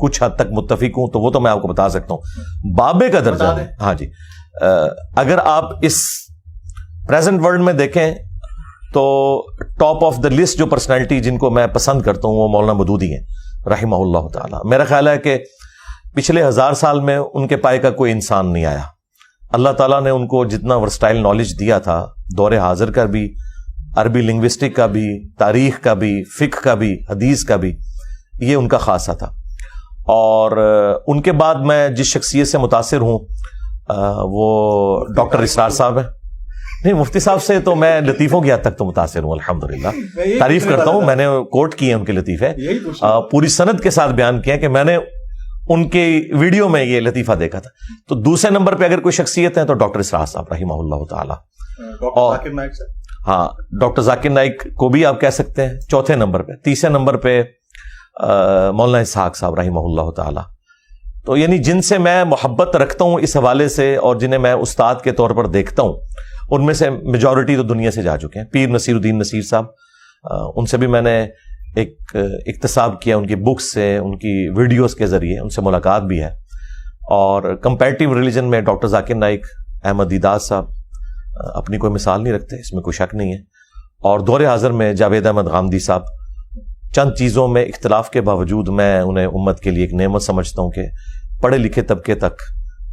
کچھ حد تک متفق ہوں تو وہ تو میں آپ کو بتا سکتا ہوں. بابے کا درجہ ہے. ہاں جی, اگر آپ اس پریزنٹ ورلڈ میں دیکھیں تو ٹاپ آف دا لسٹ جو پرسنالٹی جن کو میں پسند کرتا ہوں وہ مولانا مودودی ہیں رحمہ اللہ تعالی. میرا خیال ہے کہ پچھلے 1000 سال میں ان کے پائے کا کوئی انسان نہیں آیا. اللہ تعالیٰ نے ان کو جتنا ورسٹائل نالج دیا تھا, دور حاضر کا بھی, عربی لنگوسٹک کا بھی, تاریخ کا بھی, فقہ کا بھی, حدیث کا بھی, یہ ان کا خاصہ تھا. اور ان کے بعد میں جس شخصیت سے متاثر ہوں وہ ڈاکٹر اسرار صاحب ہیں. نہیں, مفتی صاحب سے تو میں لطیفوں کی حد تک تو متاثر ہوں الحمدللہ, تعریف کرتا ہوں. میں نے کوٹ کیے ان کے لطیفے, پوری سند کے ساتھ بیان کیا کہ میں نے ان کے ویڈیو میں یہ لطیفہ دیکھا تھا. تو دوسرے نمبر پہ اگر کوئی شخصیت ہے تو ڈاکٹر اسرار صاحب رحمہ اللہ تعالی. اور ہاں, ڈاکٹر ذاکر نائک کو بھی آپ کہہ سکتے ہیں چوتھے نمبر پہ. تیسرے نمبر پہ مولانا اسحاق صاحب رحمہ اللہ تعالی. تو یعنی جن سے میں محبت رکھتا ہوں اس حوالے سے اور جنہیں میں استاد کے طور پر دیکھتا ہوں, ان میں سے میجورٹی تو دنیا سے جا چکے ہیں. پیر نصیر الدین نصیر صاحب, ان سے بھی میں نے ایک اکتساب کیا, ان کی بکس سے, ان کی ویڈیوز کے ذریعے ان سے ملاقات بھی ہے. اور کمپیریٹیو ریلیجن میں ڈاکٹر ذاکر نائک, احمد دیدار صاحب اپنی کوئی مثال نہیں رکھتے, اس میں کوئی شک نہیں ہے. اور دور حاضر میں جاوید احمد غامدی صاحب, چند چیزوں میں اختلاف کے باوجود میں انہیں امت کے لیے ایک نعمت سمجھتا ہوں کہ پڑھے لکھے طبقے تک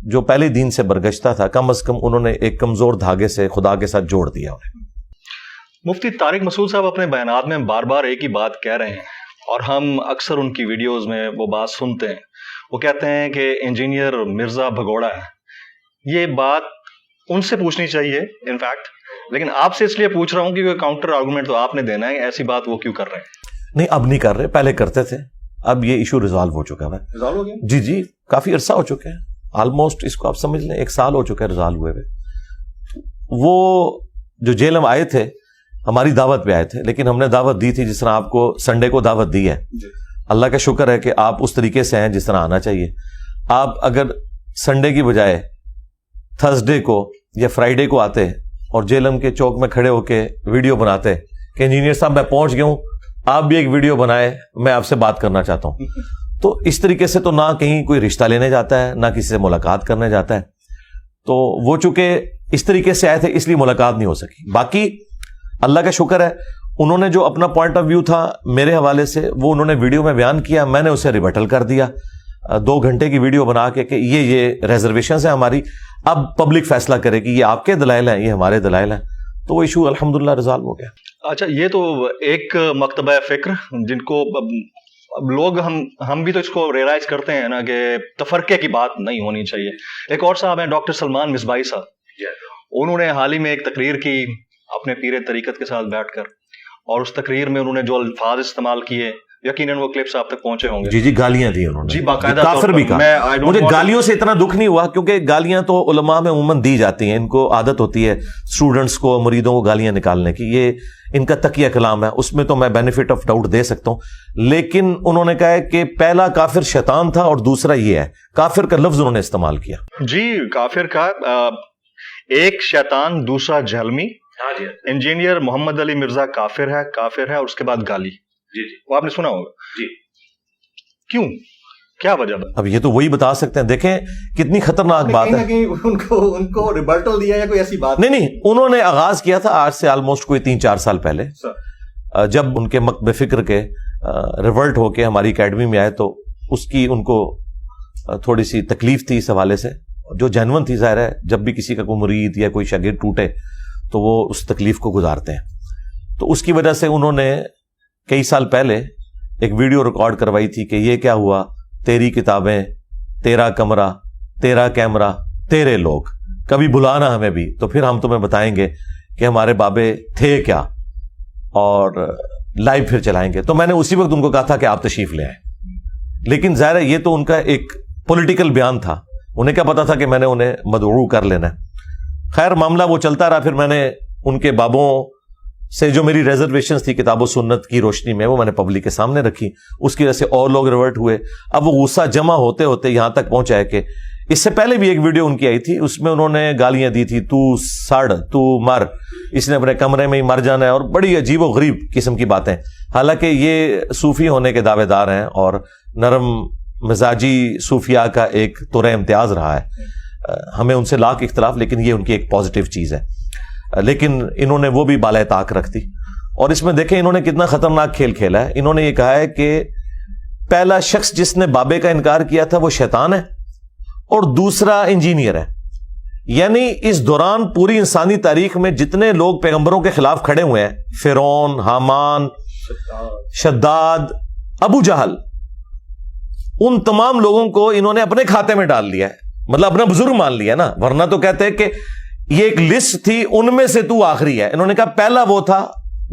جو پہلے دین سے برگشتہ تھا, کم از کم انہوں نے ایک کمزور دھاگے سے خدا کے ساتھ جوڑ دیا انہیں. مفتی طارق مسعود صاحب اپنے بیانات میں بار بار ایک ہی بات کہہ رہے ہیں اور ہم اکثر ان کی ویڈیوز میں وہ بات سنتے ہیں. وہ کہتے ہیں کہ انجینئر مرزا بھگوڑا ہے. یہ بات ان سے پوچھنی چاہیے انفیکٹ, لیکن آپ سے اس لیے پوچھ رہا ہوں کہ کاؤنٹر آرگومنٹ تو آپ نے دینا ہے. ایسی بات وہ کیوں کر رہے ہیں؟ نہیں, اب نہیں کر رہے, پہلے کرتے تھے. اب یہ ایشو ریزالو ہو چکا ہے. ریزالو ہو گیا؟ جی جی, کافی عرصہ ہو چکے ہیں, آلموسٹ اس کو آپ سمجھ لیں 1 سال ہو چکا ہے ریزالو ہوئے. وہ جو جیلم آئے تھے ہماری دعوت پہ آئے تھے, لیکن ہم نے دعوت دی تھی جس طرح آپ کو سنڈے کو دعوت دی ہے. اللہ کا شکر ہے کہ آپ اس طریقے سے ہیں جس طرح آنا چاہیے. آپ اگر سنڈے کی بجائے تھرسڈے کو یا فرائیڈے کو آتے اور جیلم کے چوک میں کھڑے ہو کے ویڈیو بناتے کہ انجینئر صاحب میں پہنچ گیا ہوں, آپ بھی ایک ویڈیو بنائے, میں آپ سے بات کرنا چاہتا ہوں, تو اس طریقے سے تو نہ کہیں کوئی رشتہ لینے جاتا ہے, نہ کسی سے ملاقات کرنے جاتا ہے. تو وہ چونکہ اس طریقے سے آئے تھے اس لیے ملاقات نہیں ہو سکی. باقی اللہ کا شکر ہے انہوں نے جو اپنا پوائنٹ آف ویو تھا میرے حوالے سے وہ انہوں نے ویڈیو میں بیان کیا, میں نے اسے ریبٹل کر دیا 2 گھنٹے کی ویڈیو بنا کے کہ یہ ریزرویشنز ہیں ہماری, اب پبلک فیصلہ کرے کہ یہ آپ کے دلائل ہیں, یہ ہمارے دلائل ہیں. تو وہ ایشو الحمدللہ ریزالو ہو گیا. اچھا, یہ تو ایک مکتبہ فکر جن کو اب لوگ ہم بھی تو اس کو ریئلائز کرتے ہیں نا کہ تفرقے کی بات نہیں ہونی چاہیے. ایک اور صاحب ہیں ڈاکٹر سلمان مصباحی صاحب, انہوں نے حال ہی میں ایک تقریر کی اپنے پیر طریقت کے ساتھ بیٹھ کر, اور اس تقریر میں انہوں نے جو الفاظ استعمال کیے یقیناً وہ کلپس آپ تک پہنچے ہوں گے. جی جی, گالیاں دی انہوں نے, جی باقاعدہ کافر بھی کہا. مجھے گالیوں سے اتنا دکھ نہیں ہوا کیونکہ گالیاں تو علماء میں عموماً دی جاتی ہیں, ان کو عادت ہوتی ہے اسٹوڈنٹس کو, مریدوں کو گالیاں نکالنے کی, یہ ان کا تقیہ کلام ہے, اس میں تو میں بینیفٹ آف ڈاؤٹ دے سکتا ہوں. لیکن انہوں نے کہا ہے کہ پہلا کافر شیطان تھا اور دوسرا یہ ہے, کافر کا لفظ انہوں نے استعمال کیا. جی, کافر کا ایک شیطان, دوسرا جہلمی. انجینئر محمد علی مرزا کافر ہے, اور اس کے بعد گالی. جی جی, وہ آپ نے سنا ہوگا. جی, کیوں, کیا وجہ؟ اب یہ تو وہی بتا سکتے ہیں. دیکھیں کتنی خطرناک بات ہے. ان کو ریبرٹل دیا یا کوئی ایسی بات نہیں, انہوں نے آغاز کیا تھا آج سے آلموسٹ کوئی 3-4 سال پہلے, جب ان کے مکتب فکر کے ریورٹ ہو کے ہماری اکیڈمی میں آئے تو اس کی ان کو تھوڑی سی تکلیف تھی اس حوالے سے, جو جینون تھی. ظاہر ہے جب بھی کسی کا کوئی مرید یا کوئی شاگرد ٹوٹے تو وہ اس تکلیف کو گزارتے ہیں. تو اس کی وجہ سے انہوں نے کئی سال پہلے ایک ویڈیو ریکارڈ کروائی تھی کہ یہ کیا ہوا, تیری کتابیں, تیرا کمرہ, تیرا کیمرہ, تیرے لوگ, کبھی بلانا ہمیں بھی تو پھر ہم تمہیں بتائیں گے کہ ہمارے بابے تھے کیا, اور لائیو پھر چلائیں گے. تو میں نے اسی وقت ان کو کہا تھا کہ آپ تشریف لے آئیں, لیکن ظاہر ہے یہ تو ان کا ایک پولیٹیکل بیان تھا, انہیں کیا پتا تھا کہ میں نے انہیں مدعو کر لینا ہے. خیر معاملہ وہ چلتا رہا. پھر میں نے ان کے بابوں سے جو میری ریزرویشنز تھی کتاب و سنت کی روشنی میں وہ میں نے پبلک کے سامنے رکھی, اس کی وجہ سے اور لوگ ریورٹ ہوئے. اب وہ غصہ جمع ہوتے ہوتے یہاں تک پہنچا ہے کہ اس سے پہلے بھی ایک ویڈیو ان کی آئی تھی, اس میں انہوں نے گالیاں دی تھی, تو سڑ, تو مر, اس نے اپنے کمرے میں ہی مر جانا ہے, اور بڑی عجیب و غریب قسم کی باتیں. حالانکہ یہ صوفی ہونے کے دعوے دار ہیں اور نرم مزاجی صوفیاء کا ایک طور امتیاز رہا ہے. ہمیں ان سے لاکھ اختلاف، لیکن یہ ان کی ایک پازیٹیو چیز ہے. لیکن انہوں نے وہ بھی بالائے طاق رکھ دی. اور اس میں دیکھیں انہوں نے کتنا خطرناک کھیل کھیلا ہے. انہوں نے یہ کہا ہے کہ پہلا شخص جس نے بابے کا انکار کیا تھا وہ شیطان ہے اور دوسرا انجینئر ہے. یعنی اس دوران پوری انسانی تاریخ میں جتنے لوگ پیغمبروں کے خلاف کھڑے ہوئے ہیں، فرعون، حامان، شداد، ابو جہل، ان تمام لوگوں کو انہوں نے اپنے کھاتے میں ڈال لیا ہے. مطلب اپنا بزرگ مان لیا نا. ورنہ تو کہتے ہیں کہ یہ ایک لسٹ تھی، ان میں سے تو آخری ہے. انہوں نے کہا پہلا وہ تھا،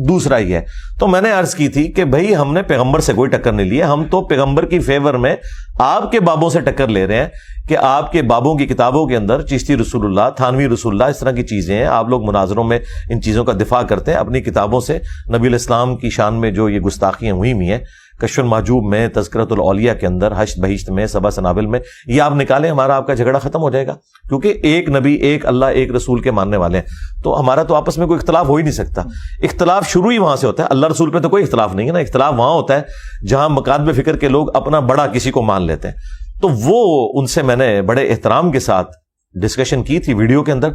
دوسرا ہی ہے. تو میں نے عرض کی تھی کہ بھائی ہم نے پیغمبر سے کوئی ٹکر نہیں لی ہے. ہم تو پیغمبر کی فیور میں آپ کے بابوں سے ٹکر لے رہے ہیں کہ آپ کے بابوں کی کتابوں کے اندر چشتی رسول اللہ، تھانوی رسول اللہ، اس طرح کی چیزیں ہیں. آپ لوگ مناظروں میں ان چیزوں کا دفاع کرتے ہیں. اپنی کتابوں سے نبی علیہ السلام کی شان میں جو یہ گستاخیاں ہوئی ہیں، کشف المحجوب میں، تذکرۃ الاولیاء کے اندر، حشر بہشت میں، سبع سنابل میں، یہ آپ نکالیں، ہمارا آپ کا جھگڑا ختم ہو جائے گا. کیونکہ ایک نبی، ایک اللہ، ایک رسول کے ماننے والے ہیں. تو ہمارا تو آپس میں کوئی اختلاف ہو ہی نہیں سکتا. اختلاف شروع ہی وہاں سے ہوتا ہے. اللہ رسول پہ تو کوئی اختلاف نہیں ہے نا. اختلاف وہاں ہوتا ہے جہاں مکاتب فکر کے لوگ اپنا بڑا کسی کو مان لیتے ہیں. تو وہ ان سے میں نے بڑے احترام کے ساتھ ڈسکشن کی تھی ویڈیو کے اندر.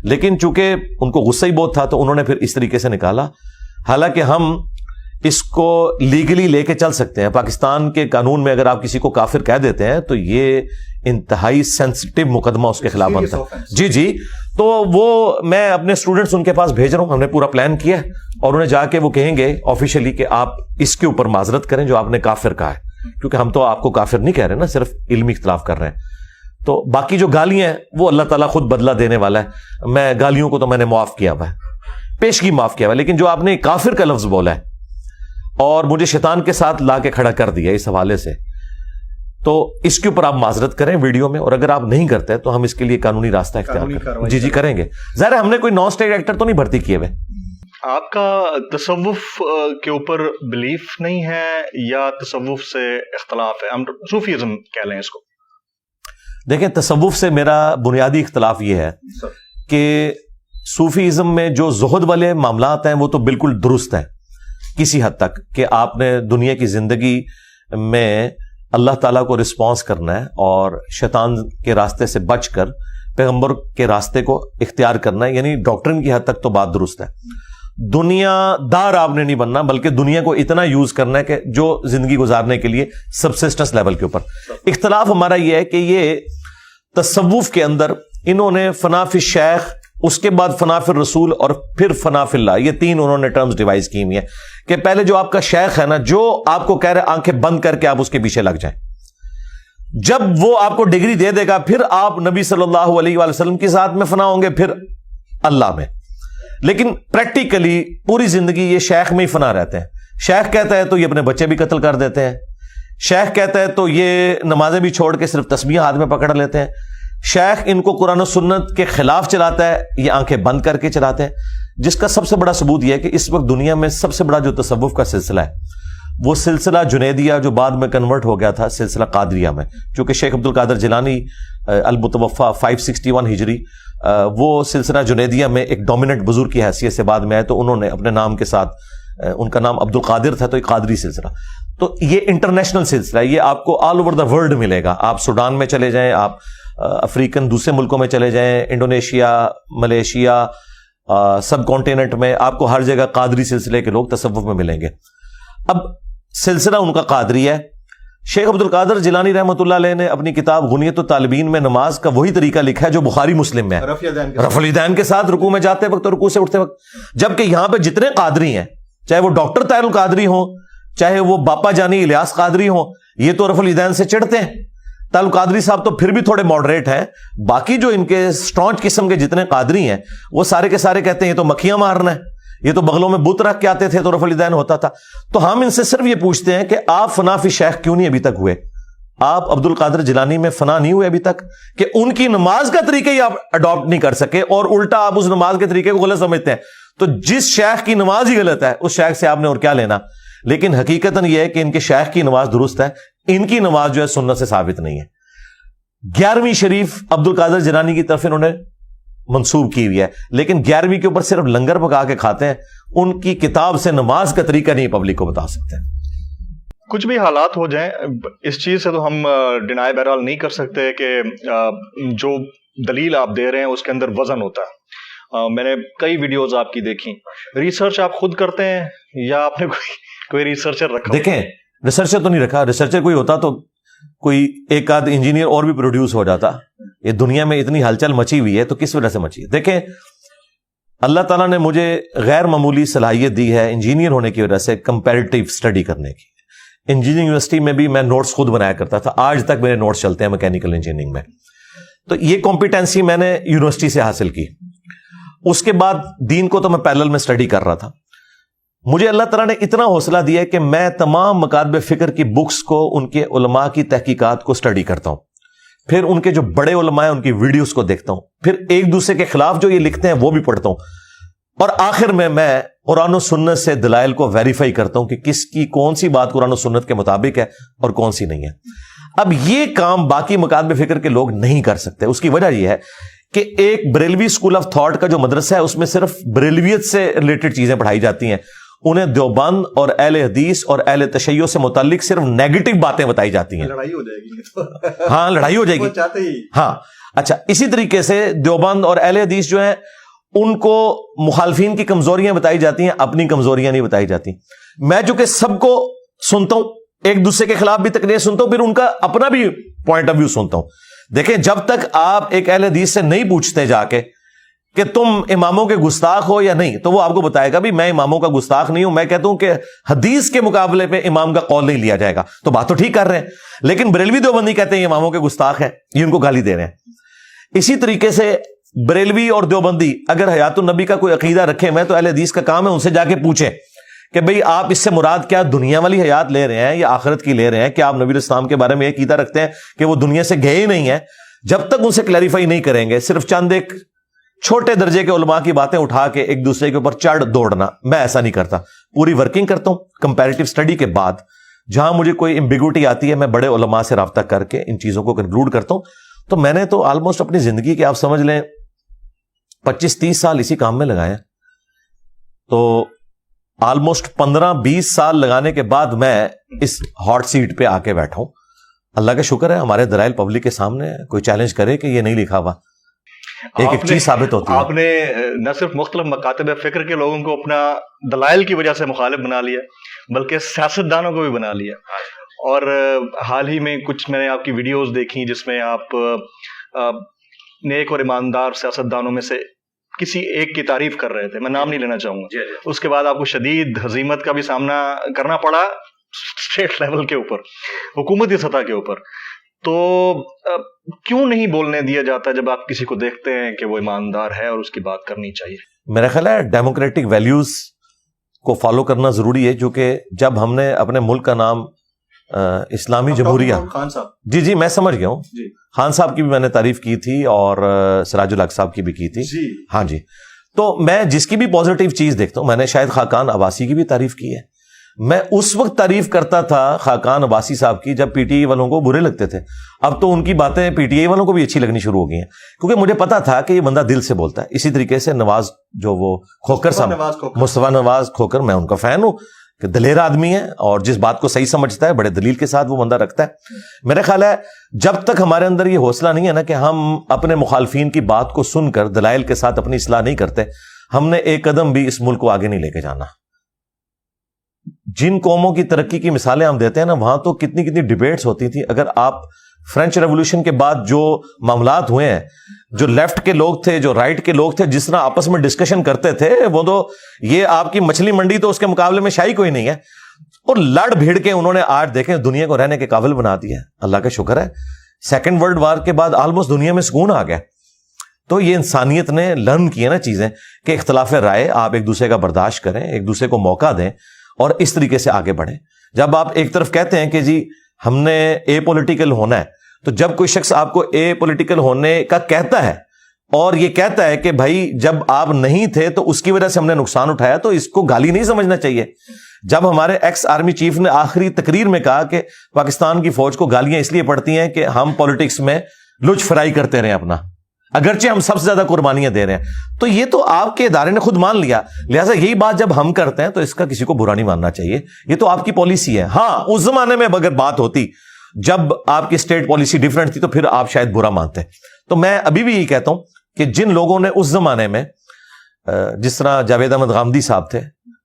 لیکن چونکہ ان کو غصہ ہی بہت تھا تو انہوں نے پھر اس طریقے سے نکالا. حالانکہ ہم اس کو لیگلی لے کے چل سکتے ہیں. پاکستان کے قانون میں اگر آپ کسی کو کافر کہہ دیتے ہیں تو یہ انتہائی سینسٹیو مقدمہ اس کے خلاف بنتا ہے. جی. تو وہ میں اپنے اسٹوڈنٹس ان کے پاس بھیج رہا ہوں. ہم نے پورا پلان کیا ہے اور انہیں جا کے وہ کہیں گے آفیشلی کہ آپ اس کے اوپر معذرت کریں جو آپ نے کافر کہا ہے. کیونکہ ہم تو آپ کو کافر نہیں کہہ رہے نا، صرف علمی اختلاف کر رہے ہیں. تو باقی جو گالیاں ہیں وہ اللہ تعالیٰ خود بدلہ دینے والا ہے. میں گالیوں کو تو میں نے معاف کیا ہوا ہے، پیشگی معاف کیا ہوا ہے. لیکن جو آپ نے کافر کا لفظ بولا ہے اور مجھے شیطان کے ساتھ لا کے کھڑا کر دیا اس حوالے سے، تو اس کے اوپر آپ معذرت کریں ویڈیو میں. اور اگر آپ نہیں کرتے تو ہم اس کے لیے قانونی راستہ اختیار کریں. جی کریں گے. ظاہر ہے ہم نے کوئی نان اسٹیٹ ایکٹر تو نہیں بھرتی کیے ہوئے. آپ کا تصوف کے اوپر بلیف نہیں ہے یا تصوف سے اختلاف ہے؟ ہم صوفیزم کہہ لیں اس کو. دیکھیں تصوف سے میرا بنیادی اختلاف یہ ہے کہ صوفیزم میں جو زہد والے معاملات ہیں وہ تو بالکل درست ہیں کسی حد تک، کہ آپ نے دنیا کی زندگی میں اللہ تعالیٰ کو رسپانس کرنا ہے اور شیطان کے راستے سے بچ کر پیغمبر کے راستے کو اختیار کرنا ہے. یعنی ڈاکٹرن کی حد تک تو بات درست ہے. دنیا دار آپ نے نہیں بننا، بلکہ دنیا کو اتنا یوز کرنا ہے کہ جو زندگی گزارنے کے لیے سبسسٹنس لیول کے اوپر. اختلاف ہمارا یہ ہے کہ یہ تصوف کے اندر انہوں نے فنا فی الشیخ، اس کے بعد فنا فی الرسول اور پھر فنا فی اللہ، یہ تین انہوں نے ٹرمز ڈیوائز کی ہوئی ہیں کہ پہلے جو آپ کا شیخ ہے نا، جو آپ کو کہہ رہے آنکھیں بند کر کے آپ اس کے پیچھے لگ جائیں، جب وہ آپ کو ڈگری دے دے گا پھر آپ نبی صلی اللہ علیہ وآلہ وسلم کی ذات میں فنا ہوں گے، پھر اللہ میں. لیکن پریکٹیکلی پوری زندگی یہ شیخ میں ہی فنا رہتے ہیں. شیخ کہتا ہے تو یہ اپنے بچے بھی قتل کر دیتے ہیں. شیخ کہتا ہے تو یہ نمازیں بھی چھوڑ کے صرف تسبیح ہاتھ میں پکڑ لیتے ہیں. شیخ ان کو قرآن و سنت کے خلاف چلاتا ہے، یہ آنکھیں بند کر کے چلاتے ہیں. جس کا سب سے بڑا ثبوت یہ ہے کہ اس وقت دنیا میں سب سے بڑا جو تصوف کا سلسلہ ہے وہ سلسلہ جنیدیہ، جو بعد میں کنورٹ ہو گیا تھا سلسلہ قادریہ میں، چونکہ شیخ عبد القادر جیلانی المتوفا 561 ہجری، وہ سلسلہ جنیدیہ میں ایک ڈومیننٹ بزرگ کی حیثیت سے بعد میں آئے، تو انہوں نے اپنے نام کے ساتھ، ان کا نام عبد القادر تھا، تو ایک قادری سلسلہ. تو یہ انٹرنیشنل سلسلہ ہے، یہ آپ کو آل اوور دا ورلڈ ملے گا. آپ سوڈان میں چلے جائیں، آپ افریقن دوسرے ملکوں میں چلے جائیں، انڈونیشیا، ملیشیا، سب کانٹیننٹ میں آپ کو ہر جگہ قادری سلسلے کے لوگ تصوف میں ملیں گے. اب سلسلہ ان کا قادری ہے. شیخ عبد القادر جیلانی رحمۃ اللہ علیہ نے اپنی کتاب غنیت الطالبین میں نماز کا وہی طریقہ لکھا ہے جو بخاری مسلم میں ہے، رفع الیدین کے ساتھ رکوع میں جاتے وقت اور رکوع سے اٹھتے وقت. جبکہ یہاں پہ جتنے قادری ہیں، چاہے وہ ڈاکٹر طاہر القادری ہوں، چاہے وہ باپا جانی الیاس قادری ہوں، یہ تو رفع الیدین سے چڑھتے ہیں. طاہر القادری صاحب تو پھر بھی تھوڑے ماڈریٹ ہیں. باقی جو ان کے اسٹرانچ قسم کے جتنے قادری ہیں وہ سارے کے سارے کہتے ہیں یہ تو مکھیاں مارنا ہے، یہ تو بغلوں میں بت رکھ کے آتے تھے تو رفع الیدین ہوتا تھا. تو ہم ان سے صرف یہ پوچھتے ہیں کہ آپ فنا فی شیخ کیوں نہیں ابھی تک ہوئے؟ آپ عبد القادر جیلانی میں فنا نہیں ہوئے ابھی تک کہ ان کی نماز کا طریقہ ہی آپ اڈاپٹ نہیں کر سکے، اور الٹا آپ اس نماز کے طریقے کو غلط سمجھتے ہیں. تو جس شیخ کی نماز ہی غلط ہے اس شیخ سے آپ نے اور کیا لینا. لیکن حقیقتاً یہ ہے کہ ان کے شیخ کی نماز درست ہے، ان کی نماز جو ہے سنت سے ثابت نہیں ہے. 11ویں شریف عبد القادر جیلانی کی طرف انہوں نے منسوب کی ہوئی ہے، لیکن 11ویں کے اوپر صرف لنگر پکا کے کھاتے ہیں. ان کی کتاب سے نماز کا طریقہ نہیں پبلک کو بتا سکتے. کچھ بھی حالات ہو جائیں اس چیز سے تو ہم ڈینائی بہرحال نہیں کر سکتے کہ جو دلیل آپ دے رہے ہیں اس کے اندر وزن ہوتا ہے. میں نے کئی ویڈیوز آپ کی دیکھی. ریسرچ آپ خود کرتے ہیں یا آپ نے کوئی ریسرچر رکھا؟ دیکھیں ریسرچر تو نہیں رکھا. ریسرچر کوئی ہوتا تو کوئی ایک آدھ انجینئر اور بھی پروڈیوس ہو جاتا. یہ دنیا میں اتنی ہلچل مچی ہوئی ہے تو کس وجہ سے مچی ہے؟ دیکھیں اللہ تعالیٰ نے مجھے غیر معمولی صلاحیت دی ہے انجینئر ہونے کی وجہ سے کمپیریٹیو اسٹڈی کرنے کی. انجینئرنگ یونیورسٹی میں بھی میں نوٹس خود بنایا کرتا تھا. آج تک میرے نوٹس چلتے ہیں میکینیکل انجینئرنگ میں. تو یہ کمپیٹنسی میں نے یونیورسٹی سے حاصل کی. اس کے بعد دین کو تو میں پیرلل میں اسٹڈی کر رہا تھا. مجھے اللہ تعالیٰ نے اتنا حوصلہ دیا ہے کہ میں تمام مکاتب فکر کی بکس کو ان کے علماء کی تحقیقات کو اسٹڈی کرتا ہوں. پھر ان کے جو بڑے علماء ہیں ان کی ویڈیوز کو دیکھتا ہوں. پھر ایک دوسرے کے خلاف جو یہ لکھتے ہیں وہ بھی پڑھتا ہوں. اور آخر میں قرآن و سنت سے دلائل کو ویریفائی کرتا ہوں کہ کس کی کون سی بات قرآن و سنت کے مطابق ہے اور کون سی نہیں ہے. اب یہ کام باقی مکاتب فکر کے لوگ نہیں کر سکتے. اس کی وجہ یہ ہے کہ ایک بریلوی اسکول آف تھاٹ کا جو مدرسہ ہے اس میں صرف بریلویت سے ریلیٹڈ چیزیں پڑھائی جاتی ہیں. انہیں دیوبند اور اہل حدیث اور اہل تشیع سے متعلق صرف نیگیٹو باتیں بتائی جاتی ہیں. لڑائی ہو جائے گی. ہاں لڑائی ہو جائے گی. ہاں اچھا. اسی طریقے سے دیوبند اور اہل حدیث جو ہیں ان کو مخالفین کی کمزوریاں بتائی جاتی ہیں, اپنی کمزوریاں نہیں بتائی جاتی. میں جو کہ سب کو سنتا ہوں, ایک دوسرے کے خلاف بھی تقریر سنتا ہوں, پھر ان کا اپنا بھی پوائنٹ آف ویو سنتا ہوں. دیکھیں جب تک آپ ایک اہل حدیث سے نہیں پوچھتے جا کے کہ تم اماموں کے گستاخ ہو یا نہیں, تو وہ آپ کو بتائے گا بھی میں اماموں کا گستاخ نہیں ہوں. میں کہتا ہوں کہ حدیث کے مقابلے پہ امام کا قول نہیں لیا جائے گا, تو بات تو ٹھیک کر رہے ہیں. لیکن بریلوی دیوبندی کہتے ہیں یہ اماموں کے گستاخ ہیں, یہ ان کو گالی دے رہے ہیں. اسی طریقے سے بریلوی اور دیوبندی اگر حیات النبی کا کوئی عقیدہ رکھے میں تو اہل حدیث کا کام ہے ان سے جا کے پوچھیں کہ بھئی آپ اس سے مراد کیا دنیا والی حیات لے رہے ہیں یا آخرت کی لے رہے ہیں؟ کیا آپ نبی اسلام کے بارے میں یہ عقیدہ رکھتے ہیں کہ وہ دنیا سے گئے ہی نہیں ہیں؟ جب تک ان سے کلیریفائی نہیں کریں گے, صرف چند ایک چھوٹے درجے کے علماء کی باتیں اٹھا کے ایک دوسرے کے اوپر چڑھ دوڑنا, میں ایسا نہیں کرتا. پوری ورکنگ کرتا ہوں کمپیریٹیو اسٹڈی کے بعد. جہاں مجھے کوئی ایمبیگوٹی آتی ہے میں بڑے علماء سے رابطہ کر کے ان چیزوں کو کنکلوڈ کرتا ہوں. تو میں نے تو آلموسٹ اپنی زندگی کے آپ سمجھ لیں 25-30 سال اسی کام میں لگائے. تو آلموسٹ 15-20 سال لگانے کے بعد میں اس ہاٹ سیٹ پہ آ کے بیٹھا ہوں. اللہ کا شکر ہے ہمارے دلائل پبلک کے سامنے, کوئی چیلنج کرے کہ یہ نہیں لکھا ہوا, ایک چیز ثابت ہوتی ہے. آپ نے نہ صرف مختلف مکاتب فکر کے لوگوں کو اپنا دلائل کی وجہ سے مخالف بنا لیا, بلکہ سیاستدانوں کو بھی بنا لیا. اور حال ہی میں کچھ میں نے آپ کی ویڈیوز دیکھی جس میں آپ نیک اور ایماندار سیاستدانوں میں سے کسی ایک کی تعریف کر رہے تھے, میں نام نہیں لینا چاہوں گا. اس کے بعد آپ کو شدید ہزیمت کا بھی سامنا کرنا پڑا اسٹیٹ لیول کے اوپر, حکومتی سطح کے اوپر. تو کیوں نہیں بولنے دیا جاتا جب آپ کسی کو دیکھتے ہیں کہ وہ ایماندار ہے اور اس کی بات کرنی چاہیے؟ میرا خیال ہے ڈیموکریٹک ویلیوز کو فالو کرنا ضروری ہے, جو کہ جب ہم نے اپنے ملک کا نام اسلامی جمہوریہ, خان صاحب, جی میں سمجھ گیا ہوں, خان صاحب کی بھی میں نے تعریف کی تھی اور سراج الحق صاحب کی بھی کی تھی. ہاں جی. تو میں جس کی بھی پازیٹیو چیز دیکھتا ہوں, میں نے شاید خاقان عباسی کی بھی تعریف کی ہے. میں اس وقت تعریف کرتا تھا خاقان عباسی صاحب کی جب پی ٹی آئی والوں کو برے لگتے تھے. اب تو ان کی باتیں پی ٹی آئی والوں کو بھی اچھی لگنی شروع ہو گئی ہیں, کیونکہ مجھے پتا تھا کہ یہ بندہ دل سے بولتا ہے. اسی طریقے سے نواز جو وہ کھوکر صاحب, مصطفیٰ نواز کھوکر, میں ان کا فین ہوں کہ دلیر آدمی ہے اور جس بات کو صحیح سمجھتا ہے بڑے دلیل کے ساتھ وہ بندہ رکھتا ہے. میرا خیال ہے جب تک ہمارے اندر یہ حوصلہ نہیں ہے نا کہ ہم اپنے مخالفین کی بات کو سن کر دلائل کے ساتھ اپنی اصلاح نہیں کرتے, ہم نے ایک قدم بھی اس ملک کو آگے نہیں لے کے جانا. جن قوموں کی ترقی کی مثالیں ہم دیتے ہیں نا, وہاں تو کتنی ڈیبیٹس ہوتی تھی. اگر آپ فرینچ ریولوشن کے بعد جو معاملات ہوئے ہیں, جو لیفٹ کے لوگ تھے, جو رائٹ کے لوگ تھے, جس طرح آپس میں ڈسکشن کرتے تھے, وہ تو یہ آپ کی مچھلی منڈی تو اس کے مقابلے میں شاہی کوئی نہیں ہے. اور لڑ بھیڑ کے انہوں نے آج دیکھیں دنیا کو رہنے کے قابل بنا دیا ہے. اللہ کا شکر ہے, سیکنڈ ورلڈ وار کے بعد آلموسٹ دنیا میں سکون آ گیا. تو یہ انسانیت نے لرن کی ہے نا چیزیں کہ اختلاف رائے, آپ ایک دوسرے کا برداشت کریں, ایک دوسرے کو موقع دیں اور اس طریقے سے آگے بڑھیں. جب آپ ایک طرف کہتے ہیں کہ جی ہم نے اے پولیٹیکل ہونا ہے, تو جب کوئی شخص آپ کو اے پولیٹیکل ہونے کا کہتا ہے اور یہ کہتا ہے کہ بھائی جب آپ نہیں تھے تو اس کی وجہ سے ہم نے نقصان اٹھایا, تو اس کو گالی نہیں سمجھنا چاہیے. جب ہمارے ایکس آرمی چیف نے آخری تقریر میں کہا کہ پاکستان کی فوج کو گالیاں اس لیے پڑتی ہیں کہ ہم پولیٹکس میں لچ فرائی کرتے رہے اپنا, اگرچہ ہم سب سے زیادہ قربانیاں دے رہے ہیں. تو یہ تو آپ کے ادارے نے خود مان لیا, لہٰذا یہی بات جب ہم کرتے ہیں تو اس کا کسی کو برا نہیں ماننا چاہیے, یہ تو آپ کی پالیسی ہے. ہاں اس زمانے میں اگر بات ہوتی جب آپ کی اسٹیٹ پالیسی ڈفرینٹ تھی تو پھر آپ شاید برا مانتے. تو میں ابھی بھی یہی کہتا ہوں کہ جن لوگوں نے اس زمانے میں, جس طرح جاوید احمد غامدی صاحب تھے,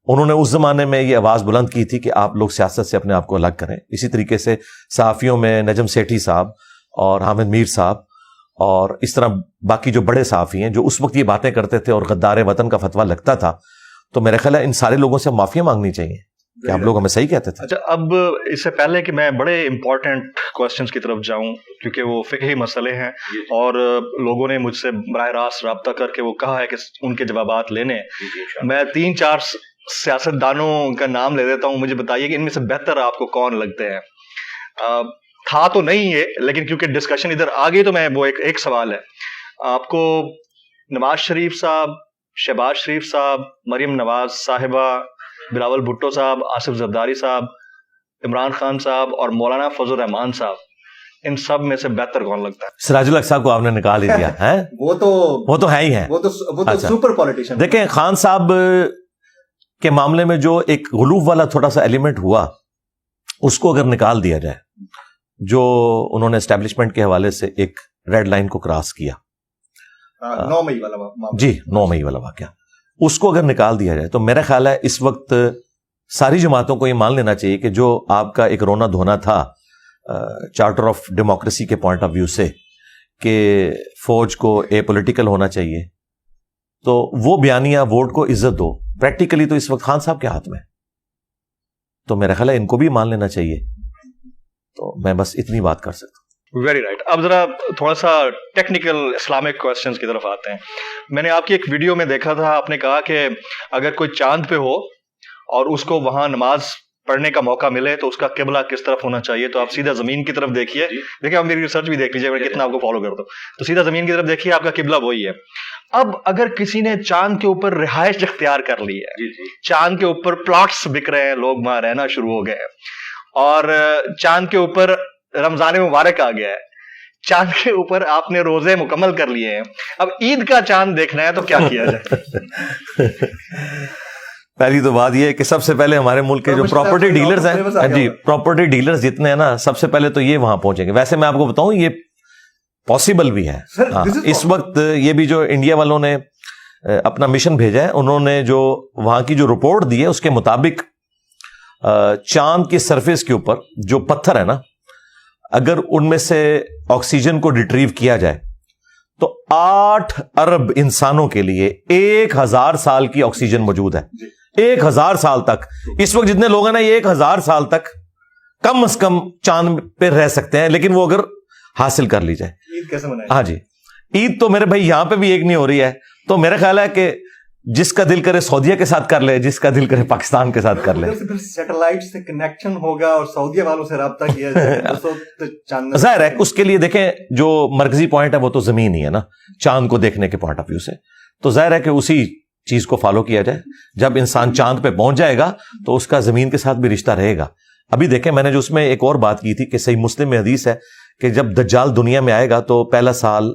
انہوں نے اس زمانے میں یہ آواز بلند کی تھی کہ آپ لوگ سیاست سے اپنے آپ کو الگ کریں. اسی طریقے سے صحافیوں میں نجم سیٹھی صاحب اور حامد میر صاحب اور اس طرح باقی جو بڑے صحافی ہیں جو اس وقت یہ باتیں کرتے تھے اور غدار وطن کا فتویٰ لگتا تھا, تو میرا خیال ہے ان سارے لوگوں سے معافیاں مانگنی چاہیے کہ ہم لوگ ہمیں صحیح کہتے تھے. اچھا, اب اس سے پہلے کہ میں بڑے امپورٹنٹ کوسچنز کی طرف جاؤں, کیونکہ وہ فقہی مسئلے ہیں اور لوگوں نے مجھ سے براہ راست رابطہ کر کے وہ کہا ہے کہ ان کے جوابات لینے, میں 3-4 سیاست دانوں کا نام لے دیتا ہوں, مجھے بتائیے کہ ان میں سے بہتر آپ کو کون لگتے ہیں. تھا تو نہیں ہے لیکن کیونکہ ڈسکشن ادھر آ گئی تو میں وہ ایک سوال ہے آپ کو, نواز شریف صاحب, شہباز شریف صاحب, مریم نواز صاحبہ, بلاول بھٹو صاحب, آصف زرداری صاحب, عمران خان صاحب اور مولانا فضل الرحمان صاحب, ان سب میں سے بہتر کون لگتا ہے؟ سراج الحق صاحب کو آپ نے نکال ہی دیا ہے. وہ تو ہے ہی ہے, وہ تو سپر پولیٹیشین. دیکھیں خان صاحب کے معاملے میں جو ایک غلوف والا تھوڑا سا ایلیمنٹ ہوا, اس کو اگر نکال دیا جائے, جو انہوں نے اسٹیبلشمنٹ کے حوالے سے ایک ریڈ لائن کو کراس کیا, 9 مئی والا معاملہ, جی 9 مئی والا واقعہ, اس کو اگر نکال دیا جائے تو میرا خیال ہے اس وقت ساری جماعتوں کو یہ مان لینا چاہیے کہ جو آپ کا ایک رونا دھونا تھا چارٹر آف ڈیموکریسی کے پوائنٹ آف ویو سے کہ فوج کو اے پولیٹیکل ہونا چاہیے, تو وہ بیانیہ ووٹ کو عزت دو پریکٹیکلی تو اس وقت خان صاحب کے ہاتھ میں, تو میرا خیال ہے ان کو بھی مان لینا چاہیے. تو میں بس اتنی بات کر سکتا ہوں. Very right. اب ذرا تھوڑا سا ٹیکنیکل اسلامک کوسچنز کی طرف آتے ہیں. میں نے آپ کی ایک ویڈیو میں دیکھا تھا, آپ نے کہا کہ اگر کوئی چاند پہ ہو اور اس کو وہاں نماز پڑھنے کا موقع ملے تو اس کا قبلہ کس طرف ہونا چاہیے, تو آپ سیدھا زمین کی طرف دیکھیے. دیکھیں آپ میری ریسرچ بھی دیکھ لیجیے, میں کتنا آپ کو فالو کرتا ہوں, تو سیدھا زمین کی طرف دیکھیے, آپ کا قبلہ وہی ہے. اب اگر کسی نے چاند کے اوپر رہائش اختیار کر لی ہے, چاند کے اوپر پلاٹس بک رہے ہیں, لوگ وہاں رہنا شروع ہو گئے ہیں, اور چاند کے اوپر رمضان مبارک آ گیا ہے, چاند کے اوپر آپ نے روزے مکمل کر لیے ہیں, اب عید کا چاند دیکھنا ہے تو کیا کیا جائے؟ پہلی تو بات یہ ہے کہ سب سے پہلے ہمارے ملک کے جو پراپرٹی ڈیلرز ہیں, جی پراپرٹی ڈیلرز جتنے ہیں نا, سب سے پہلے تو یہ وہاں پہنچیں گے. ویسے میں آپ کو بتاؤں یہ پاسبل بھی ہے. اس وقت یہ بھی جو انڈیا والوں نے اپنا مشن بھیجا ہے, انہوں نے جو وہاں کی جو رپورٹ دی ہے اس کے مطابق چاند کی سرفیس کے اوپر جو پتھر ہے نا, اگر ان میں سے آکسیجن کو ریٹریو کیا جائے تو 8 ارب انسانوں کے لیے 1000 سال کی آکسیجن موجود ہے. 1000 سال تک. اس وقت جتنے لوگ ہیں نا, یہ 1000 سال تک کم از کم چاند پہ رہ سکتے ہیں, لیکن وہ اگر حاصل کر لی جائے. عید کیسے منائیں؟ ہاں جی, عید تو میرے بھائی یہاں پہ بھی ایک نہیں ہو رہی ہے, تو میرا خیال ہے کہ جس کا دل کرے سعودیہ کے ساتھ کر لے, جس کا دل کرے پاکستان کے ساتھ کر لے. سیٹلائٹ سے کنیکشن ہوگا اور سعودیہ والوں سے رابطہ کیا جائے. ظاہر ہے اس کے لیے دیکھیں جو مرکزی پوائنٹ ہے وہ تو زمین ہی ہے نا, چاند کو دیکھنے کے پوائنٹ آف ویو سے, تو ظاہر ہے کہ اسی چیز کو فالو کیا جائے. جب انسان چاند پہ پہنچ جائے گا تو اس کا زمین کے ساتھ بھی رشتہ رہے گا. ابھی دیکھیں میں نے جو اس میں ایک اور بات کی تھی کہ صحیح مسلم میں حدیث ہے کہ جب دجال دنیا میں آئے گا تو پہلا سال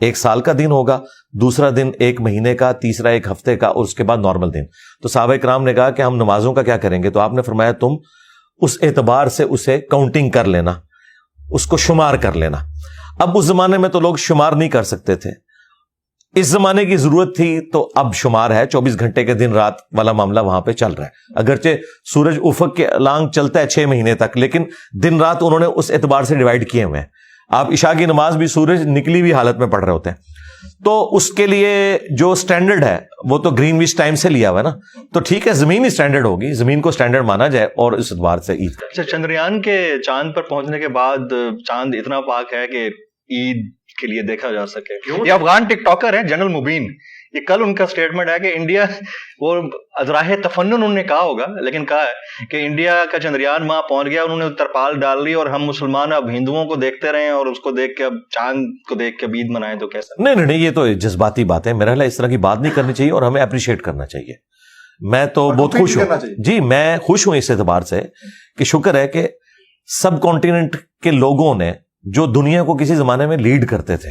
1 سال کا دن ہوگا, دوسرا دن 1 مہینے کا, تیسرا 1 ہفتے کا, اور اس کے بعد نارمل دن. تو صحابہ کرام نے کہا کہ ہم نمازوں کا کیا کریں گے, تو آپ نے فرمایا تم اس اعتبار سے اسے کاؤنٹنگ کر لینا, اس کو شمار کر لینا. اب اس زمانے میں تو لوگ شمار نہیں کر سکتے تھے, اس زمانے کی ضرورت تھی تو اب شمار ہے. 24 گھنٹے کے دن رات والا معاملہ وہاں پہ چل رہا ہے. اگرچہ سورج افق کے لانگ چلتا ہے 6 مہینے تک, لیکن دن رات انہوں نے اس اعتبار سے ڈیوائڈ کیے ہوئے ہیں. آپ عشاء کی نماز بھی سورج نکلی ہوئی حالت میں پڑھ رہے ہوتے ہیں. تو اس کے لیے جو سٹینڈرڈ ہے وہ تو گرین وچ ٹائم سے لیا ہوا ہے نا, تو ٹھیک ہے زمین ہی سٹینڈرڈ ہوگی, زمین کو سٹینڈرڈ مانا جائے اور اس اعتبار سے عید. اچھا, چندریان کے چاند پر پہنچنے کے بعد چاند اتنا پاک ہے کہ عید کے لیے دیکھا جا سکے. یہ افغان ٹک ٹاکر ہیں جنرل مبین, یہ کل ان کا سٹیٹمنٹ ہے کہ انڈیا, وہ ازراہ تفنن انہوں نے کہا ہوگا لیکن کہا ہے کہ انڈیا کا چندریان وہاں پہنچ گیا, انہوں نے ترپال ڈال لی اور ہم مسلمان اب ہندوؤں کو دیکھتے رہے اور اس کو دیکھ کے اب چاند کو دیکھ کے عید منائیں تو کیسا؟ نہیں, یہ تو جذباتی بات ہے. میرا خیال ہے اس طرح کی بات نہیں کرنی چاہیے اور ہمیں اپریشیٹ کرنا چاہیے. میں تو بہت خوش ہوں, جی میں خوش ہوں اس اعتبار سے کہ شکر ہے کہ سب کانٹیننٹ کے لوگوں نے جو دنیا کو کسی زمانے میں لیڈ کرتے تھے,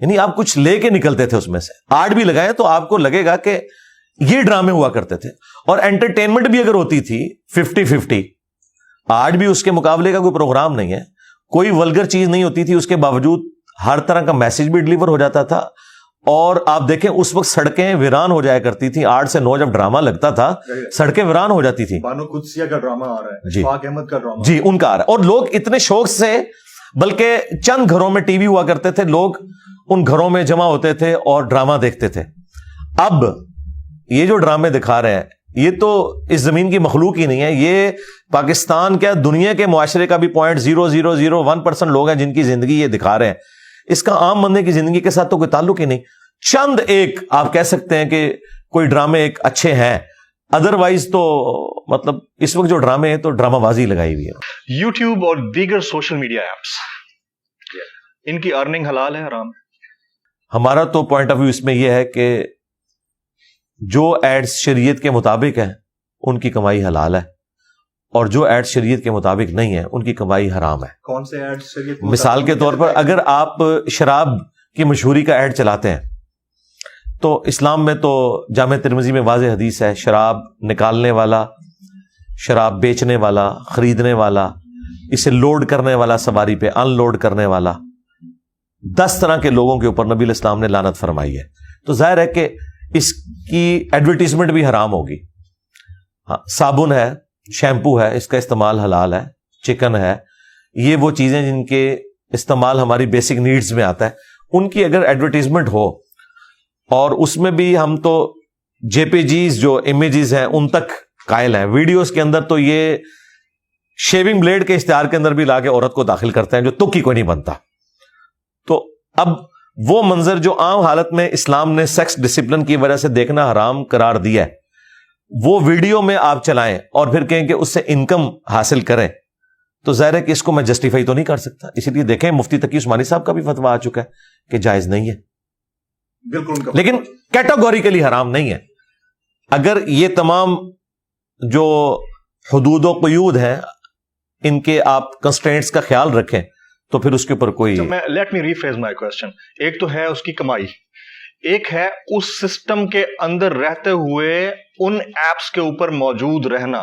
یعنی آپ کچھ لے کے نکلتے تھے اس میں سے. آرٹ بھی لگائیں تو آپ کو لگے گا کہ یہ ڈرامے ہوا کرتے تھے. اور انٹرٹینمنٹ بھی اگر ہوتی تھی 50-50, آرٹ بھی اس کے مقابلے کا کوئی پروگرام نہیں ہے. کوئی ولگر چیز نہیں ہوتی تھی, اس کے باوجود ہر طرح کا میسج بھی ڈلیور ہو جاتا تھا. اور آپ دیکھیں اس وقت سڑکیں ویران ہو جایا کرتی تھی. 8 سے 9 جب ڈرامہ لگتا تھا سڑکیں ویران ہو جاتی تھی. بانو قدسیہ کا ڈرامہ آ رہا ہے, جی, اشفاق احمد کا ڈرامہ, جی ان کا آ رہا ہے. اور لوگ اتنے شوق سے, بلکہ چند گھروں میں ٹی وی ہوا کرتے تھے, لوگ ان گھروں میں جمع ہوتے تھے اور ڈرامہ دیکھتے تھے. اب یہ جو ڈرامے دکھا رہے ہیں یہ تو اس زمین کی مخلوق ہی نہیں ہے. یہ پاکستان کیا دنیا کے معاشرے کا بھی 0.0001% لوگ ہیں جن کی زندگی یہ دکھا رہے ہیں. اس کا عام بندے کی زندگی کے ساتھ تو کوئی تعلق ہی نہیں. چند ایک آپ کہہ سکتے ہیں کہ کوئی ڈرامے ایک اچھے ہیں, ادروائز تو مطلب اس وقت جو ڈرامے ہیں تو ڈرامہ بازی لگائی ہوئی ہے. یوٹیوب اور دیگر سوشل میڈیا ایپس, ان کی ارننگ حلال ہے حرام؟ ہمارا تو پوائنٹ آف ویو اس میں یہ ہے کہ جو ایڈز شریعت کے مطابق ہیں ان کی کمائی حلال ہے, اور جو ایڈز شریعت کے مطابق نہیں ہیں ان کی کمائی حرام ہے. کون سے ایڈ شریعت؟ مثال کے طور پر اگر آپ شراب کی مشہوری کا ایڈ چلاتے ہیں تو اسلام میں تو جامع ترمذی میں واضح حدیث ہے, شراب نکالنے والا, شراب بیچنے والا, خریدنے والا, اسے لوڈ کرنے والا سواری پہ, ان لوڈ کرنے والا, 10 طرح کے لوگوں کے اوپر نبی علیہ السلام نے لعنت فرمائی ہے. تو ظاہر ہے کہ اس کی ایڈورٹیزمنٹ بھی حرام ہوگی. ہاں, صابن ہے, شیمپو ہے, اس کا استعمال حلال ہے. چکن ہے, یہ وہ چیزیں جن کے استعمال ہماری بیسک نیڈز میں آتا ہے, ان کی اگر ایڈورٹیزمنٹ ہو, اور اس میں بھی ہم تو جے پی جیز جو امیجز ہیں ان تک قائل ہیں. ویڈیوز کے اندر تو یہ شیونگ بلیڈ کے اشتہار کے اندر بھی لا کے عورت کو داخل کرتے ہیں جو تک ہی کوئی نہیں بنتا. تو اب وہ منظر جو عام حالت میں اسلام نے سیکس ڈسپلن کی وجہ سے دیکھنا حرام قرار دیا ہے, وہ ویڈیو میں آپ چلائیں اور پھر کہیں کہ اس سے انکم حاصل کریں, تو ظاہر ہے کہ اس کو میں جسٹیفائی تو نہیں کر سکتا. اسی لیے دیکھیں مفتی تقی عثمانی صاحب کا بھی فتویٰ آ چکا ہے کہ جائز نہیں ہے, بالکل, لیکن کیٹاگوریکلی حرام نہیں ہے. اگر یہ تمام جو حدود و قیود ہیں ان کے آپ کنسٹرینٹس کا خیال رکھیں تو پھر اس کے اوپر کوئی. لیٹ می ریفریز مائی کوسچن. ایک تو ہے اس کی کمائی, ایک ہے اس سسٹم کے اندر رہتے ہوئے ان ایپس کے اوپر موجود رہنا.